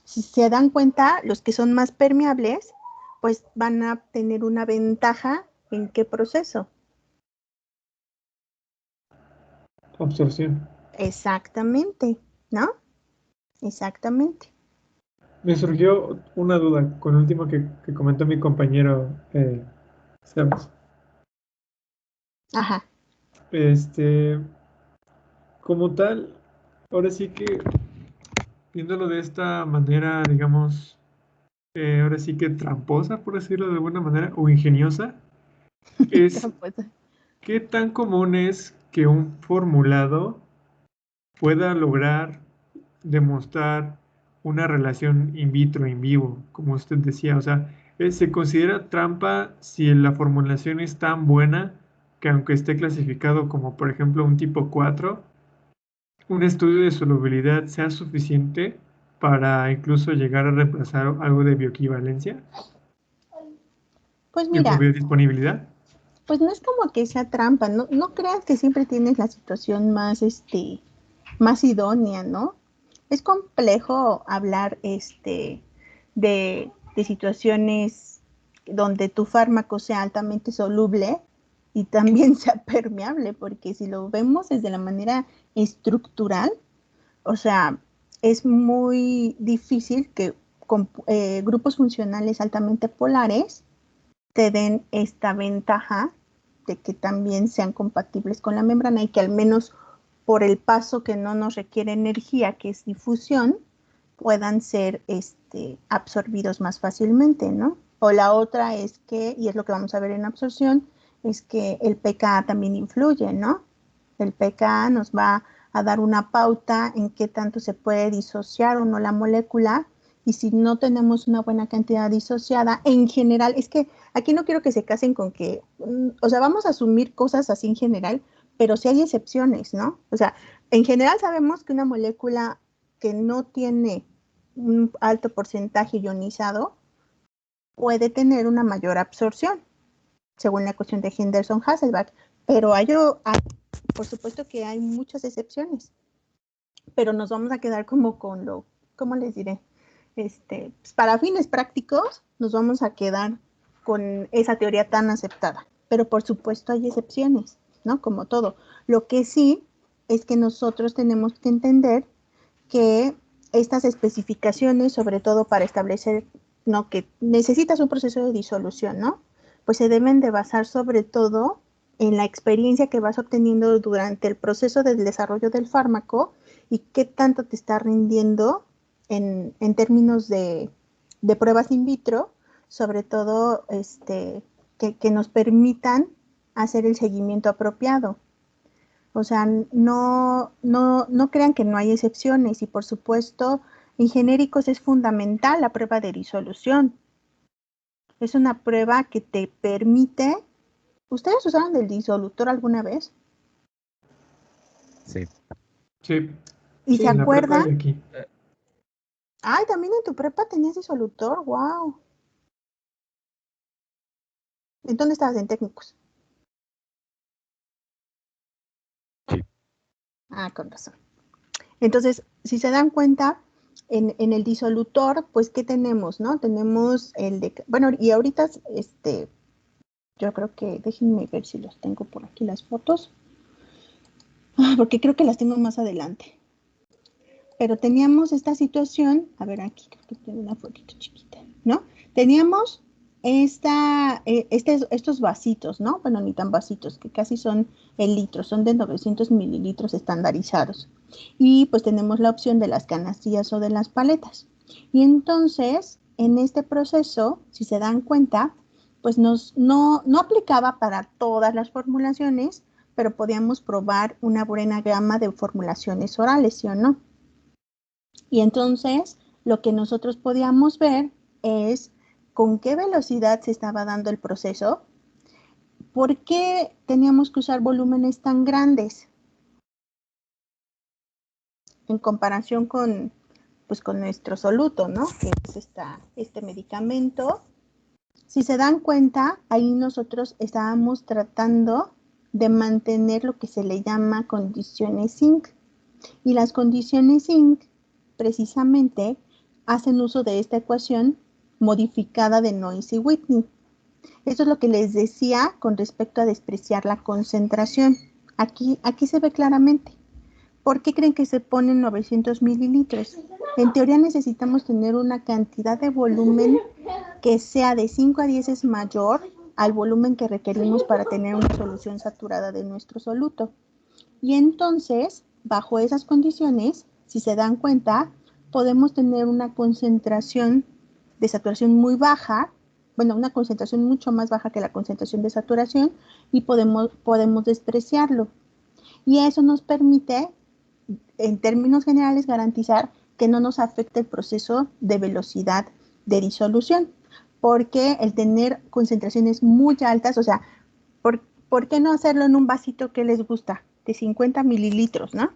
Si se dan cuenta, los que son más permeables, pues van a tener una ventaja en qué proceso. Absorción. Exactamente, ¿no? Exactamente. Me surgió una duda con lo último que comentó mi compañero Sebas. Ajá. Como tal, ahora sí que viéndolo de esta manera, digamos, ahora sí que tramposa, por decirlo de alguna manera, o ingeniosa, es ¿qué tan común es que un formulado pueda lograr demostrar una relación in vitro, in vivo, como usted decía? O sea, ¿se considera trampa si la formulación es tan buena que aunque esté clasificado como, por ejemplo, un tipo 4, un estudio de solubilidad sea suficiente para incluso llegar a reemplazar algo de bioequivalencia Pues y por mira, biodisponibilidad? pues no es como que sea trampa, no creas que siempre tienes la situación más, más idónea, ¿no? Es complejo hablar, de situaciones donde tu fármaco sea altamente soluble y también sea permeable, porque si lo vemos desde la manera estructural, o sea, es muy difícil que con grupos funcionales altamente polares te den esta ventaja de que también sean compatibles con la membrana y que al menos por el paso que no nos requiere energía, que es difusión, puedan ser absorbidos más fácilmente, ¿no? O la otra es que, y es lo que vamos a ver en absorción, es que el pKa también influye, ¿no? El pKa nos va a dar una pauta en qué tanto se puede disociar o no la molécula, y si no tenemos una buena cantidad disociada, en general, es que aquí no quiero que se casen con que, o sea, vamos a asumir cosas así en general, pero sí hay excepciones, ¿no? O sea, en general sabemos que una molécula que no tiene un alto porcentaje ionizado puede tener una mayor absorción, según la ecuación de Henderson-Hasselbalch, pero por supuesto que hay muchas excepciones, pero nos vamos a quedar como con lo, ¿cómo les diré? Pues para fines prácticos nos vamos a quedar con esa teoría tan aceptada, pero por supuesto hay excepciones, ¿no? Como todo. Lo que sí es que nosotros tenemos que entender que estas especificaciones, sobre todo para establecer, ¿no?, que necesitas un proceso de disolución, ¿no? Pues se deben de basar sobre todo en la experiencia que vas obteniendo durante el proceso del desarrollo del fármaco y qué tanto te está rindiendo en términos de pruebas in vitro, sobre todo que nos permitan hacer el seguimiento apropiado. O sea, no crean que no hay excepciones, y por supuesto, en genéricos es fundamental la prueba de disolución. Es una prueba que te permite. ¿Ustedes usaron el disolutor alguna vez? Sí. Sí. ¿Y sí, se en la prepa acuerdan? de aquí. Ay, también en tu prepa tenías disolutor, wow. ¿En dónde estabas? En técnicos. Ah, con razón. Entonces, si se dan cuenta, en el disolutor, pues, ¿qué tenemos, no? Tenemos el de, bueno, y ahorita, yo creo que, déjenme ver si los tengo por aquí las fotos, porque creo que las tengo más adelante. Pero teníamos esta situación, a ver, aquí creo que tengo una fotito chiquita, ¿no? Teníamos estos vasitos, ¿no? Bueno, ni tan vasitos, que casi son el litro, son de 900 mililitros estandarizados. Y pues tenemos la opción de las canastillas o de las paletas. Y entonces, en este proceso, si se dan cuenta, pues no aplicaba para todas las formulaciones, pero podíamos probar una buena gama de formulaciones orales, ¿sí o no? Y entonces, lo que nosotros podíamos ver es con qué velocidad se estaba dando el proceso, por qué teníamos que usar volúmenes tan grandes en comparación con nuestro soluto, ¿no? Que es este medicamento. Si se dan cuenta, ahí nosotros estábamos tratando de mantener lo que se le llama condiciones zinc. Y las condiciones zinc, precisamente, hacen uso de esta ecuación modificada de Noyce y Whitney. Eso es lo que les decía con respecto a despreciar la concentración. Aquí se ve claramente. ¿Por qué creen que se ponen 900 mililitros? En teoría necesitamos tener una cantidad de volumen que sea de 5 a 10 es mayor al volumen que requerimos para tener una solución saturada de nuestro soluto. Y entonces, bajo esas condiciones, si se dan cuenta, podemos tener una concentración de saturación muy baja, bueno, una concentración mucho más baja que la concentración de saturación, y podemos despreciarlo. Y eso nos permite, en términos generales, garantizar que no nos afecte el proceso de velocidad de disolución, porque el tener concentraciones muy altas, o sea, ¿por qué no hacerlo en un vasito que les gusta? De 50 mililitros, ¿no?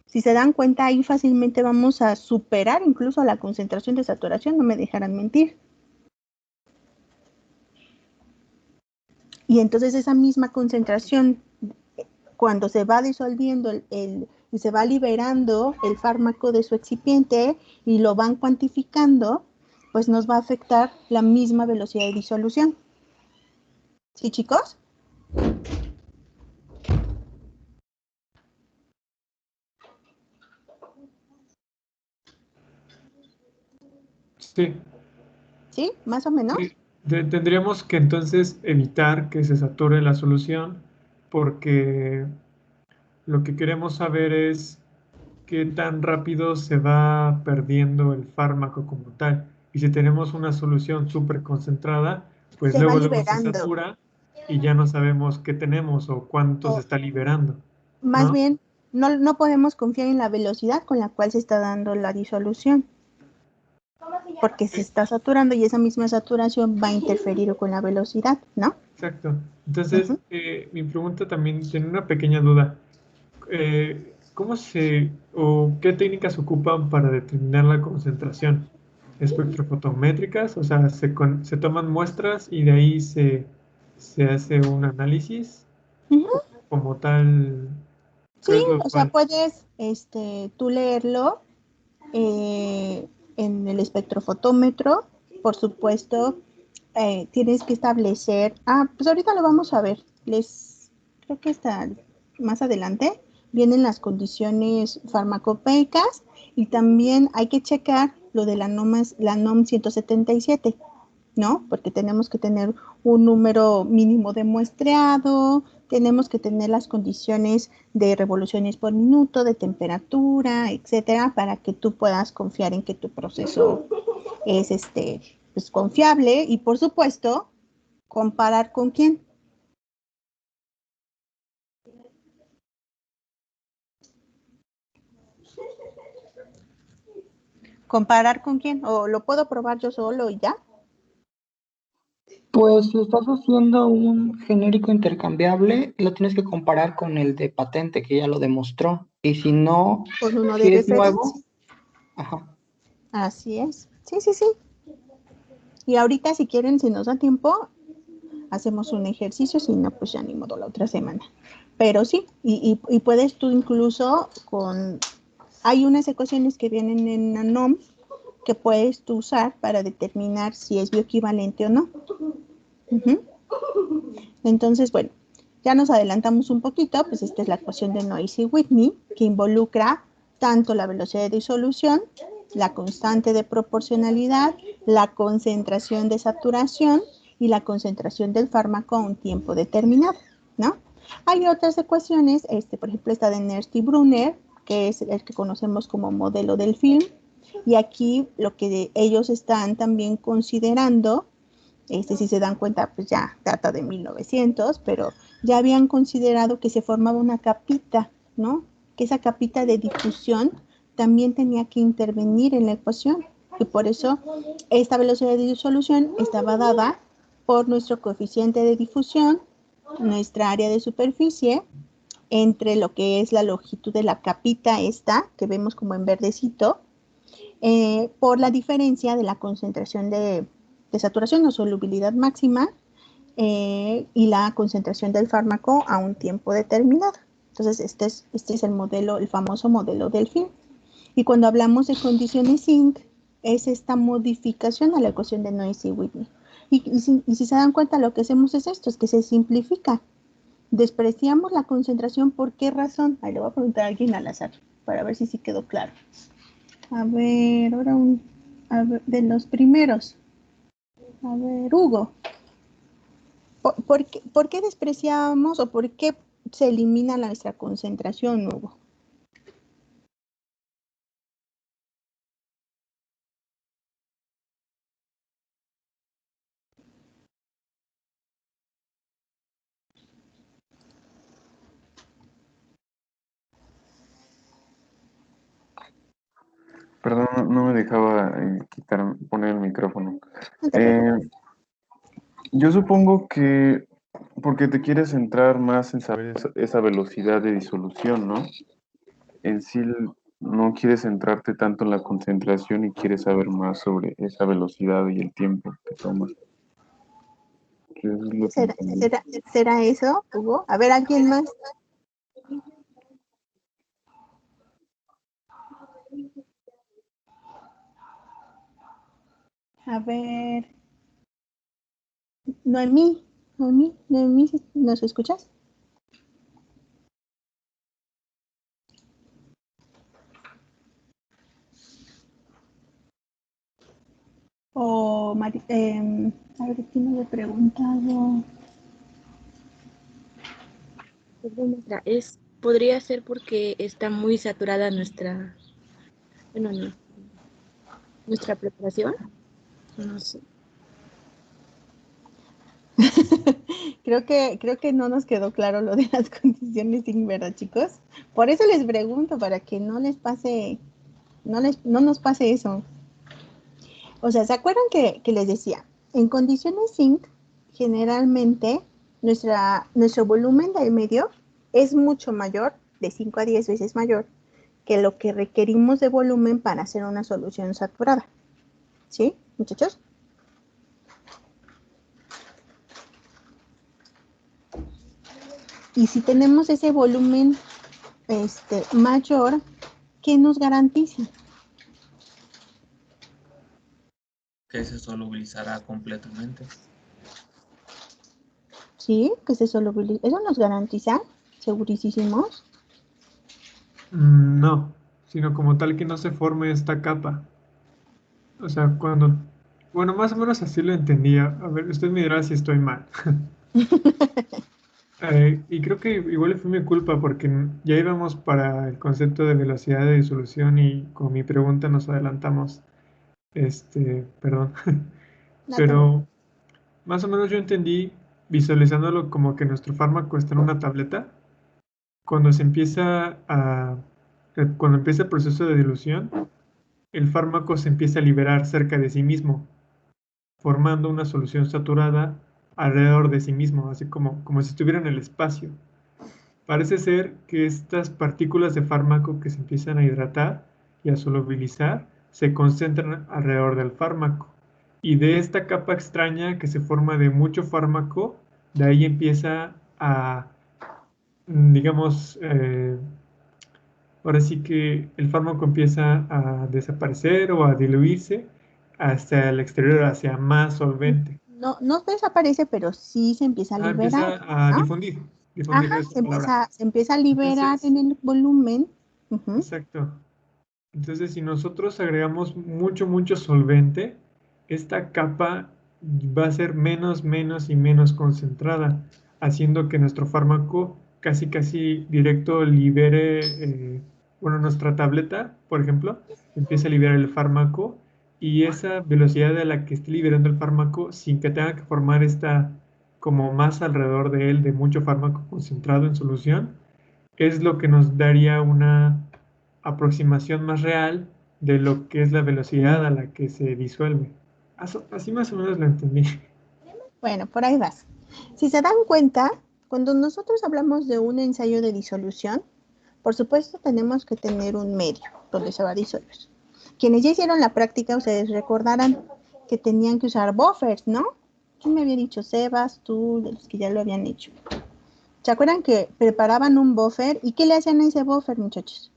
Si se dan cuenta, ahí fácilmente vamos a superar incluso la concentración de saturación, no me dejarán mentir. Y entonces esa misma concentración, cuando se va disolviendo y se va liberando el fármaco de su excipiente y lo van cuantificando, pues nos va a afectar la misma velocidad de disolución. ¿Sí, chicos? Sí. ¿Sí? ¿Más o menos? Sí. Tendríamos que entonces evitar que se sature la solución, porque lo que queremos saber es qué tan rápido se va perdiendo el fármaco como tal. Y si tenemos una solución súper concentrada, pues se luego va se liberando. satura y ya no sabemos qué tenemos o cuánto se está liberando. Más ¿no? bien, no podemos confiar en la velocidad con la cual se está dando la disolución, porque se está saturando y esa misma saturación va a interferir con la velocidad, ¿no? Exacto. Entonces, mi pregunta también tiene una pequeña duda. ¿Cómo o qué técnicas ocupan para determinar la concentración? ¿Espectrofotométricas? O sea, se toman muestras y de ahí se hace un análisis como tal. Sí, o sea, puedes tú leerlo en el espectrofotómetro, por supuesto. Tienes que establecer, pues ahorita lo vamos a ver, creo que está más adelante, vienen las condiciones farmacopeicas y también hay que checar lo de la NOM 177, ¿no? Porque tenemos que tener un número mínimo de muestreado, tenemos que tener las condiciones de revoluciones por minuto, de temperatura, etcétera, para que tú puedas confiar en que tu proceso es pues, confiable y, por supuesto, comparar con quién. ¿Comparar con quién? ¿O lo puedo probar yo solo y ya? Pues si estás haciendo un genérico intercambiable, lo tienes que comparar con el de patente que ya lo demostró. Y si no, con uno si de es nuevo, ajá. Así es. Sí, sí, sí. Y ahorita, si quieren, si nos da tiempo, hacemos un ejercicio, si no, pues ya ni modo la otra semana. Pero sí, y puedes tú incluso hay unas ecuaciones que vienen en la NOM que puedes tú usar para determinar si es bioequivalente o no. Entonces, bueno, ya nos adelantamos un poquito, pues esta es la ecuación de Noyce y Whitney, que involucra tanto la velocidad de disolución, la constante de proporcionalidad, la concentración de saturación y la concentración del fármaco a un tiempo determinado, ¿no? Hay otras ecuaciones, por ejemplo, esta de Nernst y Brunner, que es el que conocemos como modelo del film, y aquí lo que ellos están también considerando, si se dan cuenta, pues ya data de 1900, pero ya habían considerado que se formaba una capita, ¿no? Que esa capita de difusión también tenía que intervenir en la ecuación, y por eso esta velocidad de disolución estaba dada por nuestro coeficiente de difusión, nuestra área de superficie, entre lo que es la longitud de la capita esta, que vemos como en verdecito, por la diferencia de la concentración de saturación o solubilidad máxima y la concentración del fármaco a un tiempo determinado. Entonces, este es el modelo, el famoso modelo del film. Y cuando hablamos de condiciones zinc, es esta modificación a la ecuación de Noisy y Whitney. Y si se dan cuenta, lo que hacemos es esto, es que se simplifica. Despreciamos la concentración, ¿por qué razón? Ahí le voy a preguntar a alguien al azar, para ver si sí quedó claro. A ver, ahora de los primeros. A ver, Hugo. ¿Por qué despreciamos o por qué se elimina nuestra concentración, Hugo? Perdón, no me dejaba poner el micrófono. Yo supongo que porque te quieres centrar más en saber esa velocidad de disolución, ¿no? En sí no quieres centrarte tanto en la concentración y quieres saber más sobre esa velocidad y el tiempo que toma. ¿Será eso, Hugo? A ver, ¿alguien más? A ver. Noemí, ¿nos escuchas? O a ver, ¿quién me había preguntado? Podría ser porque está muy saturada nuestra preparación. No sé. Creo que no nos quedó claro lo de las condiciones zinc, ¿verdad, chicos? Por eso les pregunto, para que no les pase, no nos pase eso. O sea, ¿se acuerdan que les decía? En condiciones zinc, generalmente, nuestro volumen del medio es mucho mayor, de 5 a 10 veces mayor, que lo que requerimos de volumen para hacer una solución saturada. ¿Sí, muchachos? Y si tenemos ese volumen mayor, ¿qué nos garantiza? Que se solubilizará completamente. Sí, que se solubiliza. ¿Eso nos garantiza? ¿Segurísimos? No, sino como tal que no se forme esta capa. O sea, bueno, más o menos así lo entendía. A ver, usted me dirá si estoy mal. Y creo que igual fue mi culpa porque ya íbamos para el concepto de velocidad de disolución y con mi pregunta nos adelantamos. Perdón. Pero más o menos yo entendí visualizándolo como que nuestro fármaco está en una tableta. Cuando cuando empieza el proceso de dilución, el fármaco se empieza a liberar cerca de sí mismo, formando una solución saturada alrededor de sí mismo, así como si estuviera en el espacio. Parece ser que estas partículas de fármaco que se empiezan a hidratar y a solubilizar se concentran alrededor del fármaco. Y de esta capa extraña que se forma de mucho fármaco, de ahí empieza a, digamos, ahora sí que el fármaco empieza a desaparecer o a diluirse hasta el exterior, hacia más solvente. No desaparece, pero sí se empieza a liberar. Empieza a ¿no? difundir. Ajá, se empieza a liberar en el volumen. Exacto. Entonces, si nosotros agregamos mucho solvente, esta capa va a ser menos, menos y menos concentrada, haciendo que nuestro fármaco casi directo libere, bueno, nuestra tableta, por ejemplo, empieza a liberar el fármaco y esa velocidad a la que esté liberando el fármaco sin que tenga que formar esta como masa alrededor de él de mucho fármaco concentrado en solución, es lo que nos daría una aproximación más real de lo que es la velocidad a la que se disuelve. Así más o menos lo entendí. Bueno, por ahí vas. Si se dan cuenta, cuando nosotros hablamos de un ensayo de disolución, por supuesto tenemos que tener un medio donde se va a disolver. Quienes ya hicieron la práctica, ustedes recordarán que tenían que usar buffers, ¿no? ¿Quién me había dicho? Sebas, tú, de los que ya lo habían hecho. ¿Se acuerdan que preparaban un buffer? ¿Y qué le hacían a ese buffer, muchachos?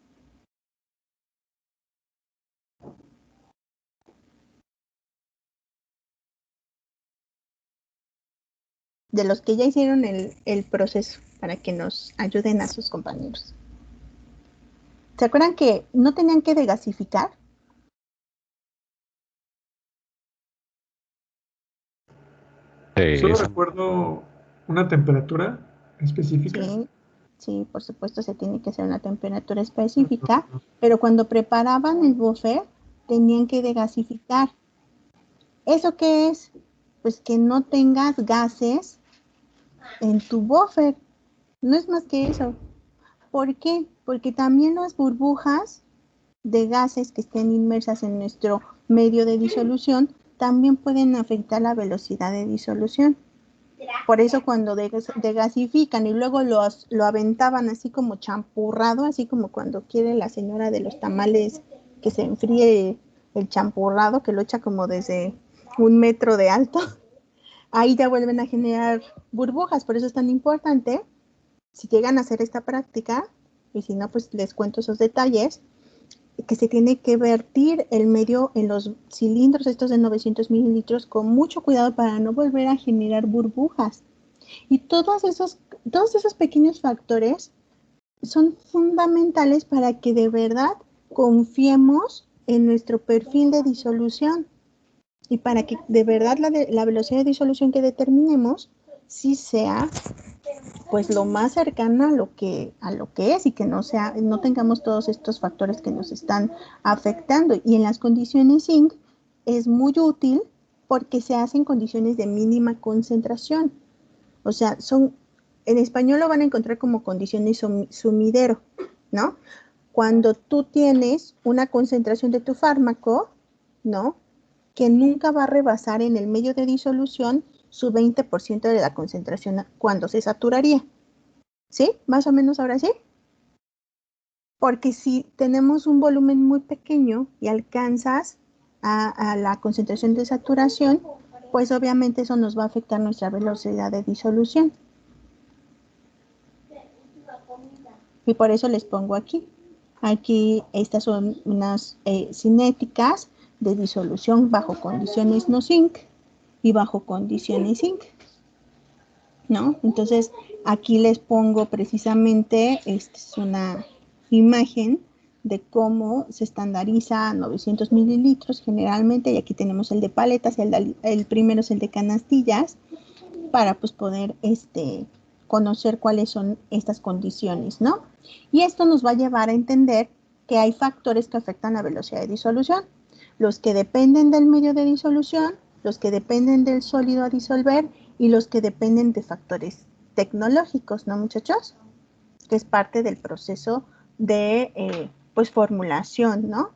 De los que ya hicieron el proceso, para que nos ayuden a sus compañeros. ¿Se acuerdan que no tenían que degasificar? Solo recuerdo una temperatura específica. Sí, por supuesto se tiene que hacer una temperatura específica, pero cuando preparaban el buffer tenían que degasificar. ¿Eso qué es? Pues que no tengas gases en tu buffer. No es más que eso. ¿Por qué? Porque también las burbujas de gases que estén inmersas en nuestro medio de disolución también pueden afectar la velocidad de disolución. Por eso cuando degasifican y luego lo aventaban así como champurrado, así como cuando quiere la señora de los tamales que se enfríe el champurrado, que lo echa como desde 1 metro de alto, ahí ya vuelven a generar burbujas. Por eso es tan importante, si llegan a hacer esta práctica, y si no, pues les cuento esos detalles, que se tiene que vertir el medio en los cilindros estos de 900 mililitros con mucho cuidado para no volver a generar burbujas. Y todos esos pequeños factores son fundamentales para que de verdad confiemos en nuestro perfil de disolución y para que de verdad la velocidad de disolución que determinemos sí sea pues lo más cercana a lo que es y que no tengamos todos estos factores que nos están afectando. Y en las condiciones zinc es muy útil porque se hacen condiciones de mínima concentración. O sea, en español lo van a encontrar como condiciones sumidero, ¿no? Cuando tú tienes una concentración de tu fármaco, ¿no? Que nunca va a rebasar en el medio de disolución su 20% de la concentración cuando se saturaría. ¿Sí? Más o menos ahora sí. Porque si tenemos un volumen muy pequeño y alcanzas a la concentración de saturación, pues obviamente eso nos va a afectar nuestra velocidad de disolución. Y por eso les pongo aquí. Aquí estas son unas cinéticas de disolución bajo condiciones no zinc y bajo condiciones zinc, ¿no? Entonces, aquí les pongo precisamente, esta es una imagen de cómo se estandariza 900 mililitros generalmente, y aquí tenemos el de paletas, el primero es el de canastillas, para pues poder conocer cuáles son estas condiciones, ¿no? Y esto nos va a llevar a entender que hay factores que afectan la velocidad de disolución, los que dependen del medio de disolución, los que dependen del sólido a disolver y los que dependen de factores tecnológicos, ¿no, muchachos? Que es parte del proceso de pues formulación, ¿no?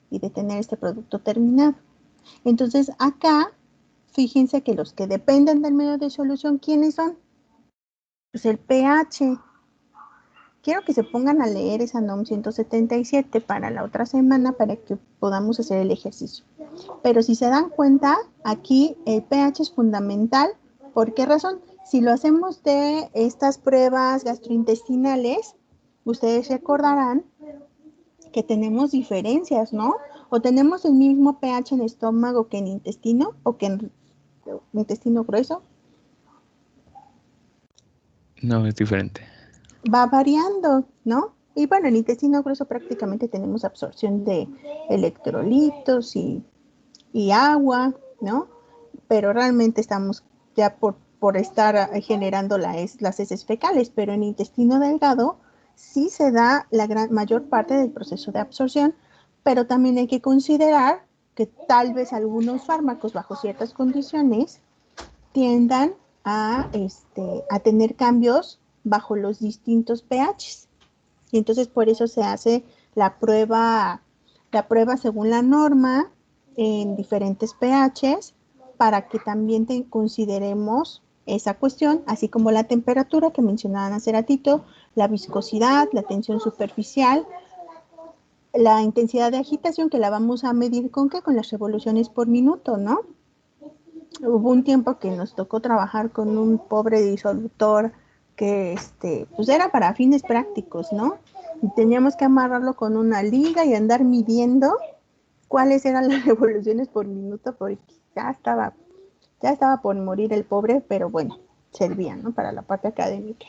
Y de tener este producto terminado. Entonces acá, fíjense que los que dependen del medio de disolución, ¿quiénes son? Pues el pH. Quiero que se pongan a leer esa NOM 177 para la otra semana para que podamos hacer el ejercicio. Pero si se dan cuenta, aquí el pH es fundamental. ¿Por qué razón? Si lo hacemos de estas pruebas gastrointestinales, ustedes recordarán que tenemos diferencias, ¿no? O tenemos el mismo pH en estómago que en intestino, o que en intestino grueso. No, es diferente. Va variando, ¿no? Y bueno, en el intestino grueso prácticamente tenemos absorción de electrolitos y agua, ¿no? pero realmente estamos ya por estar generando las heces fecales, pero en intestino delgado sí se da la mayor parte del proceso de absorción, pero también hay que considerar que tal vez algunos fármacos bajo ciertas condiciones tiendan a tener cambios bajo los distintos pHs. Y entonces por eso se hace la prueba según la norma en diferentes pHs para que también consideremos esa cuestión, así como la temperatura que mencionaban hace ratito, la viscosidad, la tensión superficial, la intensidad de agitación, que la vamos a medir ¿con qué? Con las revoluciones por minuto, ¿no? Hubo un tiempo que nos tocó trabajar con un pobre disolutor que pues era para fines prácticos, ¿no? Y teníamos que amarrarlo con una liga y andar midiendo cuáles eran las revoluciones por minuto, porque ya estaba por morir el pobre, pero bueno, servía, ¿no? Para la parte académica.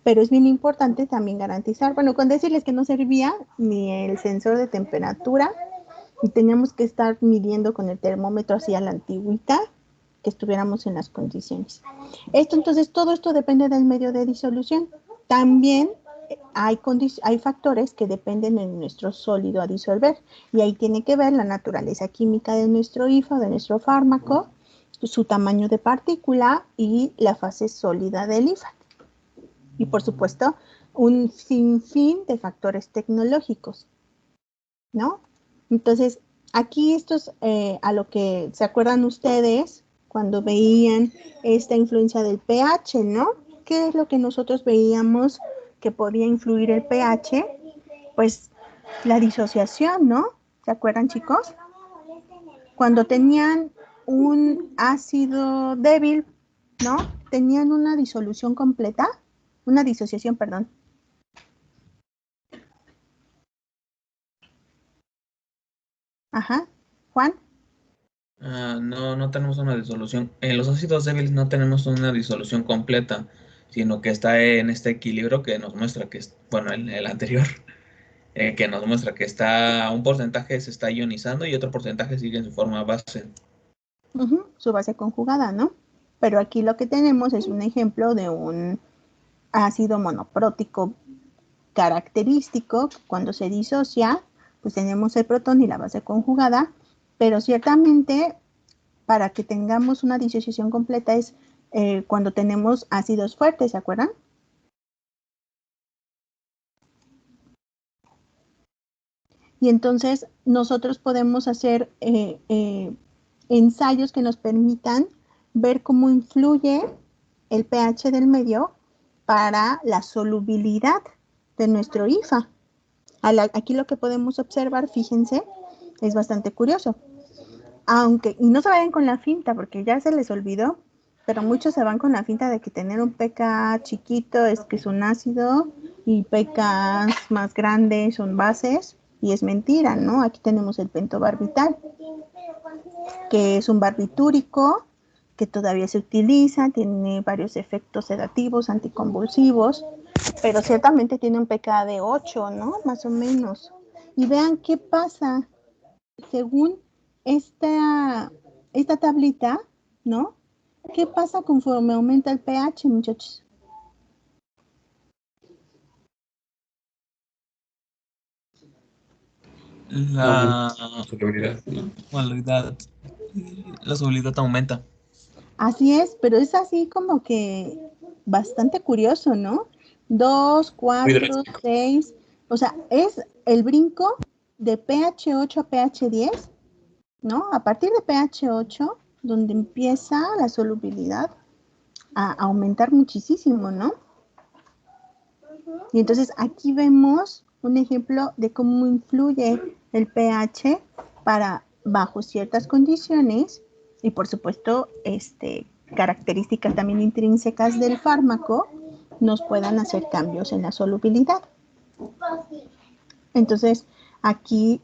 Pero es bien importante también garantizar, bueno, con decirles que no servía ni el sensor de temperatura y teníamos que estar midiendo con el termómetro así a la antigüita, que estuviéramos en las condiciones. Entonces, todo esto depende del medio de disolución. También hay factores que dependen de nuestro sólido a disolver, y ahí tiene que ver la naturaleza química de nuestro IFA, de nuestro fármaco, su tamaño de partícula y la fase sólida del IFA. Y por supuesto, un sinfín de factores tecnológicos, ¿no? Entonces, aquí estos, a lo que se acuerdan ustedes cuando veían esta influencia del pH, ¿no? ¿Qué es lo que nosotros veíamos que podía influir el pH? Pues la disociación, ¿no? ¿Se acuerdan, chicos? Cuando tenían un ácido débil, ¿no? Tenían una disolución completa, una disociación, perdón. Ajá, Juan. No tenemos una disolución. En los ácidos débiles no tenemos una disolución completa, sino que está en este equilibrio que nos muestra que es, bueno, el anterior, que nos muestra que un porcentaje se está ionizando y otro porcentaje sigue en su forma base. Su base conjugada, ¿no? Pero aquí lo que tenemos es un ejemplo de un ácido monoprótico característico. Cuando se disocia, pues tenemos el protón y la base conjugada, pero ciertamente para que tengamos una disociación completa es cuando tenemos ácidos fuertes, ¿se acuerdan? Y entonces nosotros podemos hacer ensayos que nos permitan ver cómo influye el pH del medio para la solubilidad de nuestro IFA. Aquí lo que podemos observar, fíjense, es bastante curioso. Y no se vayan con la finta, porque ya se les olvidó, pero muchos se van con la finta de que tener un pK chiquito es que es un ácido y pKs más grandes son bases, y es mentira, ¿no? Aquí tenemos el pentobarbital, que es un barbitúrico que todavía se utiliza, tiene varios efectos sedativos, anticonvulsivos, pero ciertamente tiene un pK de 8, ¿no? Más o menos. Y vean qué pasa según esta tablita, ¿no? ¿Qué pasa conforme aumenta el pH, muchachos? La solubilidad aumenta. Así es, pero es así como que bastante curioso, ¿no? 2, 4, 6, o sea, es el brinco de pH 8 a pH 10, ¿no? A partir de pH 8, donde empieza la solubilidad a aumentar muchísimo, ¿no? Y entonces aquí vemos un ejemplo de cómo influye el pH bajo ciertas condiciones y por supuesto características también intrínsecas del fármaco nos puedan hacer cambios en la solubilidad. Entonces aquí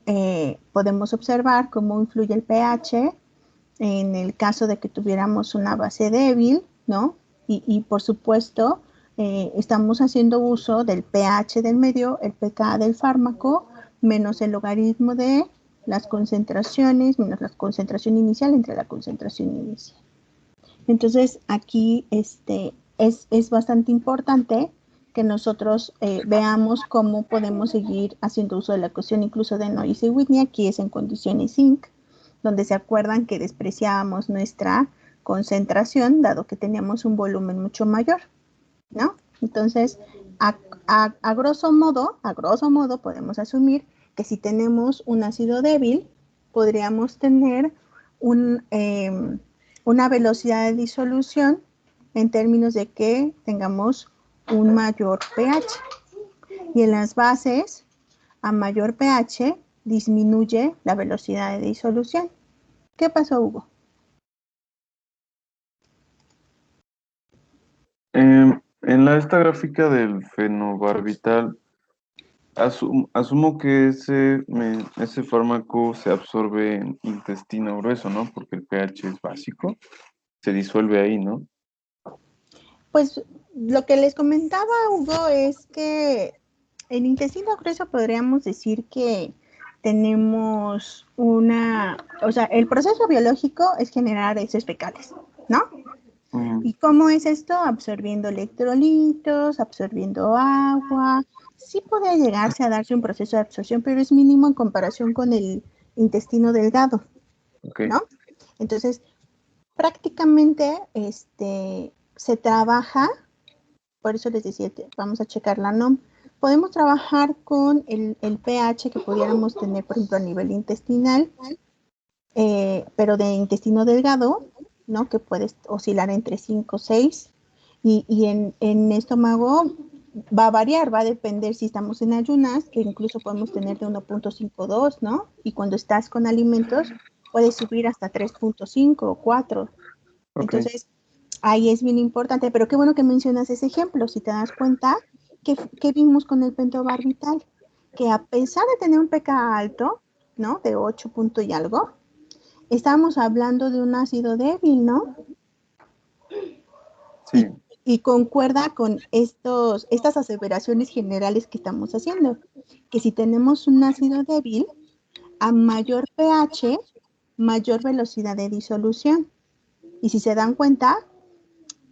podemos observar cómo influye el pH en el caso de que tuviéramos una base débil, ¿no? Y por supuesto estamos haciendo uso del pH del medio, el pK del fármaco, menos el logaritmo de las concentraciones, menos la concentración inicial entre la concentración inicial. Entonces, aquí es bastante importante que nosotros veamos cómo podemos seguir haciendo uso de la ecuación incluso de Noyes y Whitney. Aquí es en condiciones zinc, donde se acuerdan que despreciábamos nuestra concentración, dado que teníamos un volumen mucho mayor, ¿no? Entonces, a grosso modo, podemos asumir que si tenemos un ácido débil, podríamos tener una velocidad de disolución en términos de que tengamos un mayor pH. Y en las bases, a mayor pH, disminuye la velocidad de disolución. ¿Qué pasó, Hugo? En esta gráfica del fenobarbital, asumo que ese fármaco se absorbe en intestino grueso, ¿no? Porque el pH es básico, se disuelve ahí, ¿no? Pues lo que les comentaba, Hugo, es que en intestino grueso podríamos decir que tenemos o sea, el proceso biológico es generar heces fecales, ¿no? ¿Y cómo es esto? Absorbiendo electrolitos, absorbiendo agua. Sí puede llegarse a darse un proceso de absorción, pero es mínimo en comparación con el intestino delgado, ¿no? Entonces, prácticamente se trabaja, por eso les decía, vamos a checar la NOM. Podemos trabajar con el pH que pudiéramos tener, por ejemplo, a nivel intestinal, pero de intestino delgado, ¿no? Que puede oscilar entre 5 o 6, y en estómago va a variar, va a depender si estamos en ayunas, que incluso podemos tener de 1.52, ¿no? Y cuando estás con alimentos, puede subir hasta 3.5 o 4. Entonces, ahí es bien importante, pero qué bueno que mencionas ese ejemplo. Si te das cuenta, ¿qué vimos con el pentobarbital? Que a pesar de tener un pK alto, ¿no? De 8 punto y algo, estábamos hablando de un ácido débil, ¿no? Sí. Y concuerda con estas aseveraciones generales que estamos haciendo, que si tenemos un ácido débil, a mayor pH, mayor velocidad de disolución. Y si se dan cuenta,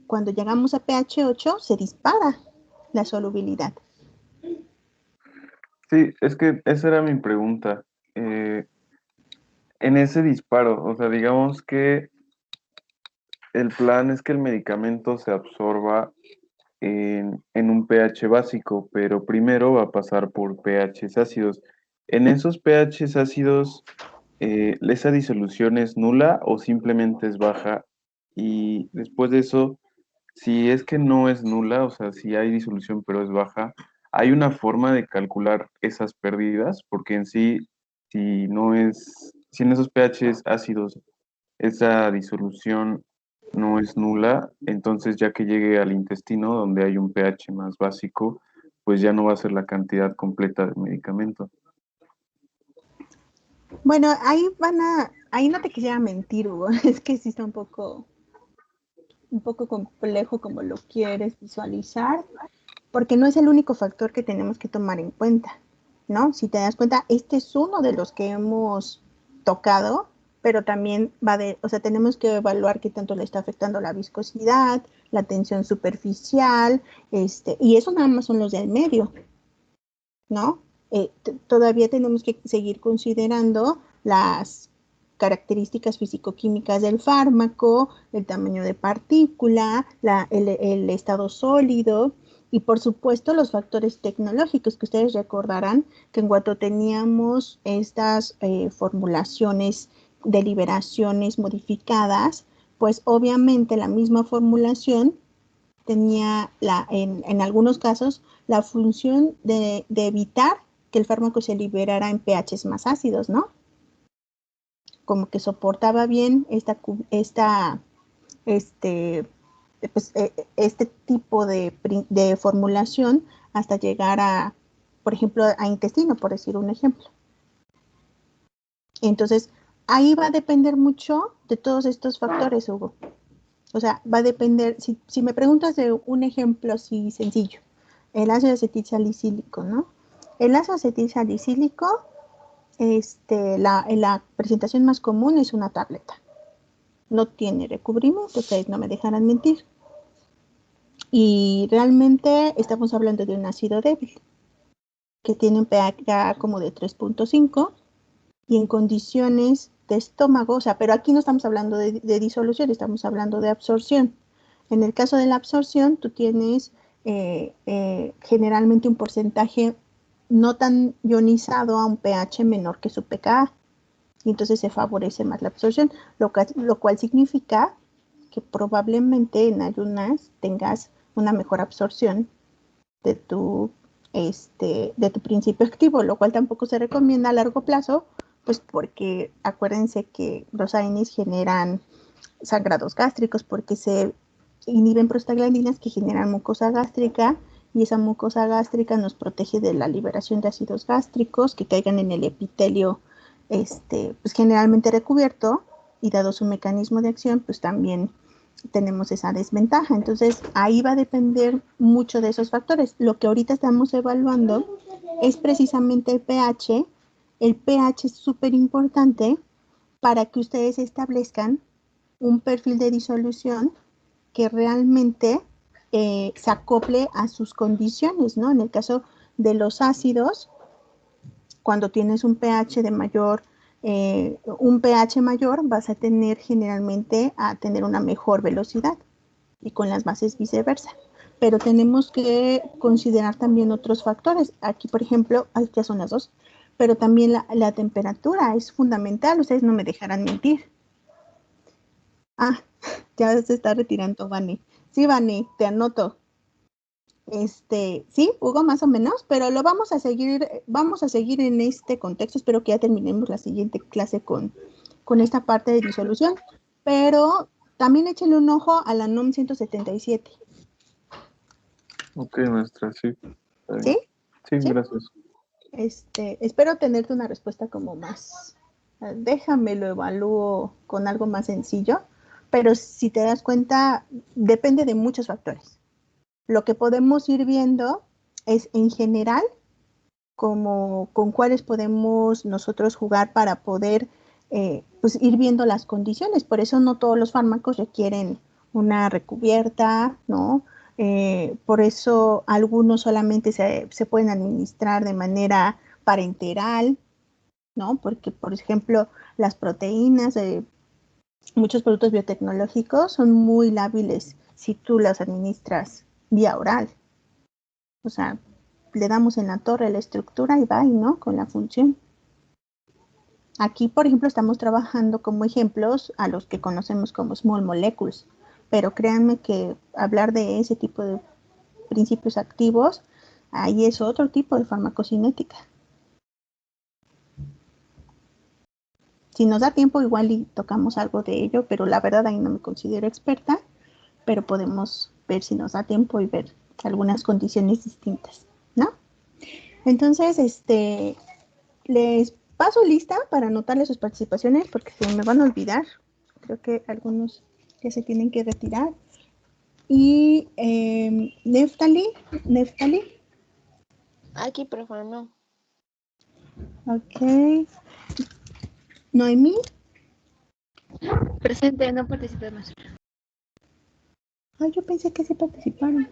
cuando llegamos a pH 8, se dispara la solubilidad. Sí, es que esa era mi pregunta. En ese disparo, o sea, digamos que el plan es que el medicamento se absorba en un pH básico, pero primero va a pasar por pHs ácidos. En esos pHs ácidos, ¿esa disolución es nula o simplemente es baja? Y después de eso, si es que no es nula, o sea, si hay disolución pero es baja, ¿hay una forma de calcular esas pérdidas? Porque en sí, si en esos pHs ácidos esa disolución no es nula, entonces ya que llegue al intestino, donde hay un pH más básico, pues ya no va a ser la cantidad completa del medicamento. Bueno, ahí no te quisiera mentir, Hugo, es que sí está un poco complejo como lo quieres visualizar, porque no es el único factor que tenemos que tomar en cuenta, ¿no? Si te das cuenta, este es uno de los que hemos tocado, pero también tenemos que evaluar qué tanto le está afectando la viscosidad, la tensión superficial, y eso nada más son los del medio, ¿no? Todavía tenemos que seguir considerando las características físico-químicas del fármaco, el tamaño de partícula, el estado sólido y por supuesto los factores tecnológicos que ustedes recordarán que en cuanto teníamos estas formulaciones de liberaciones modificadas, pues obviamente la misma formulación tenía en algunos casos la función de evitar que el fármaco se liberara en pHs más ácidos, ¿no? Como que soportaba bien este tipo de formulación hasta llegar por ejemplo, a intestino, por decir un ejemplo. Entonces, ahí va a depender mucho de todos estos factores, Hugo. O sea, va a depender, si me preguntas de un ejemplo así sencillo, el ácido acetilsalicílico, ¿no? El ácido acetilsalicílico, la presentación más común es una tableta, no tiene recubrimiento, ustedes no me dejarán mentir. Y realmente estamos hablando de un ácido débil, que tiene un pH como de 3.5 y en condiciones de estómago, o sea, pero aquí no estamos hablando de disolución, estamos hablando de absorción. En el caso de la absorción, tú tienes generalmente un porcentaje no tan ionizado a un pH menor que su pKa, y entonces se favorece más la absorción, lo cual significa que probablemente en ayunas tengas una mejor absorción de tu principio activo, lo cual tampoco se recomienda a largo plazo, pues porque acuérdense que los AINES generan sangrados gástricos porque se inhiben prostaglandinas que generan mucosa gástrica y esa mucosa gástrica nos protege de la liberación de ácidos gástricos que caigan en el epitelio pues generalmente recubierto y dado su mecanismo de acción pues también tenemos esa desventaja. Entonces ahí va a depender mucho de esos factores. Lo que ahorita estamos evaluando es precisamente el pH. El pH es súper importante para que ustedes establezcan un perfil de disolución que realmente se acople a sus condiciones, ¿no? En el caso de los ácidos, cuando tienes un pH de mayor, un pH mayor, vas a tener generalmente a tener una mejor velocidad y con las bases viceversa. Pero tenemos que considerar también otros factores. Aquí, por ejemplo, ya son las 2, pero también la temperatura es fundamental. Ustedes no me dejarán mentir. Ah, ya se está retirando Vane. Sí, Vane, te anoto. Sí, Hugo, más o menos, pero lo vamos a seguir en este contexto. Espero que ya terminemos la siguiente clase con esta parte de disolución, pero también échenle un ojo a la NOM 177. Ok, maestra, sí. ¿Sí? Sí, ¿Sí? gracias. Espero tenerte una respuesta como más. Déjame lo evalúo con algo más sencillo, pero si te das cuenta, depende de muchos factores. Lo que podemos ir viendo es en general como con cuáles podemos nosotros jugar para poder pues ir viendo las condiciones. Por eso no todos los fármacos requieren una recubierta, ¿no? Por eso algunos solamente se pueden administrar de manera parenteral, ¿no? Porque, por ejemplo, las proteínas, muchos productos biotecnológicos son muy lábiles si tú las administras vía oral. O sea, le damos en la torre la estructura y va, ¿no? Con la función. Aquí, por ejemplo, estamos trabajando como ejemplos a los que conocemos como small molecules, pero créanme que hablar de ese tipo de principios activos, ahí es otro tipo de farmacocinética. Si nos da tiempo, igual y tocamos algo de ello, pero la verdad ahí no me considero experta, pero podemos ver si nos da tiempo y ver algunas condiciones distintas, ¿no? Entonces, les paso lista para anotarles sus participaciones porque se me van a olvidar. Creo que algunos ya se tienen que retirar. Y Neftali. Aquí, profe, no. Ok. Noemí. Presente, no participé más. Yo pensé que sí participaron.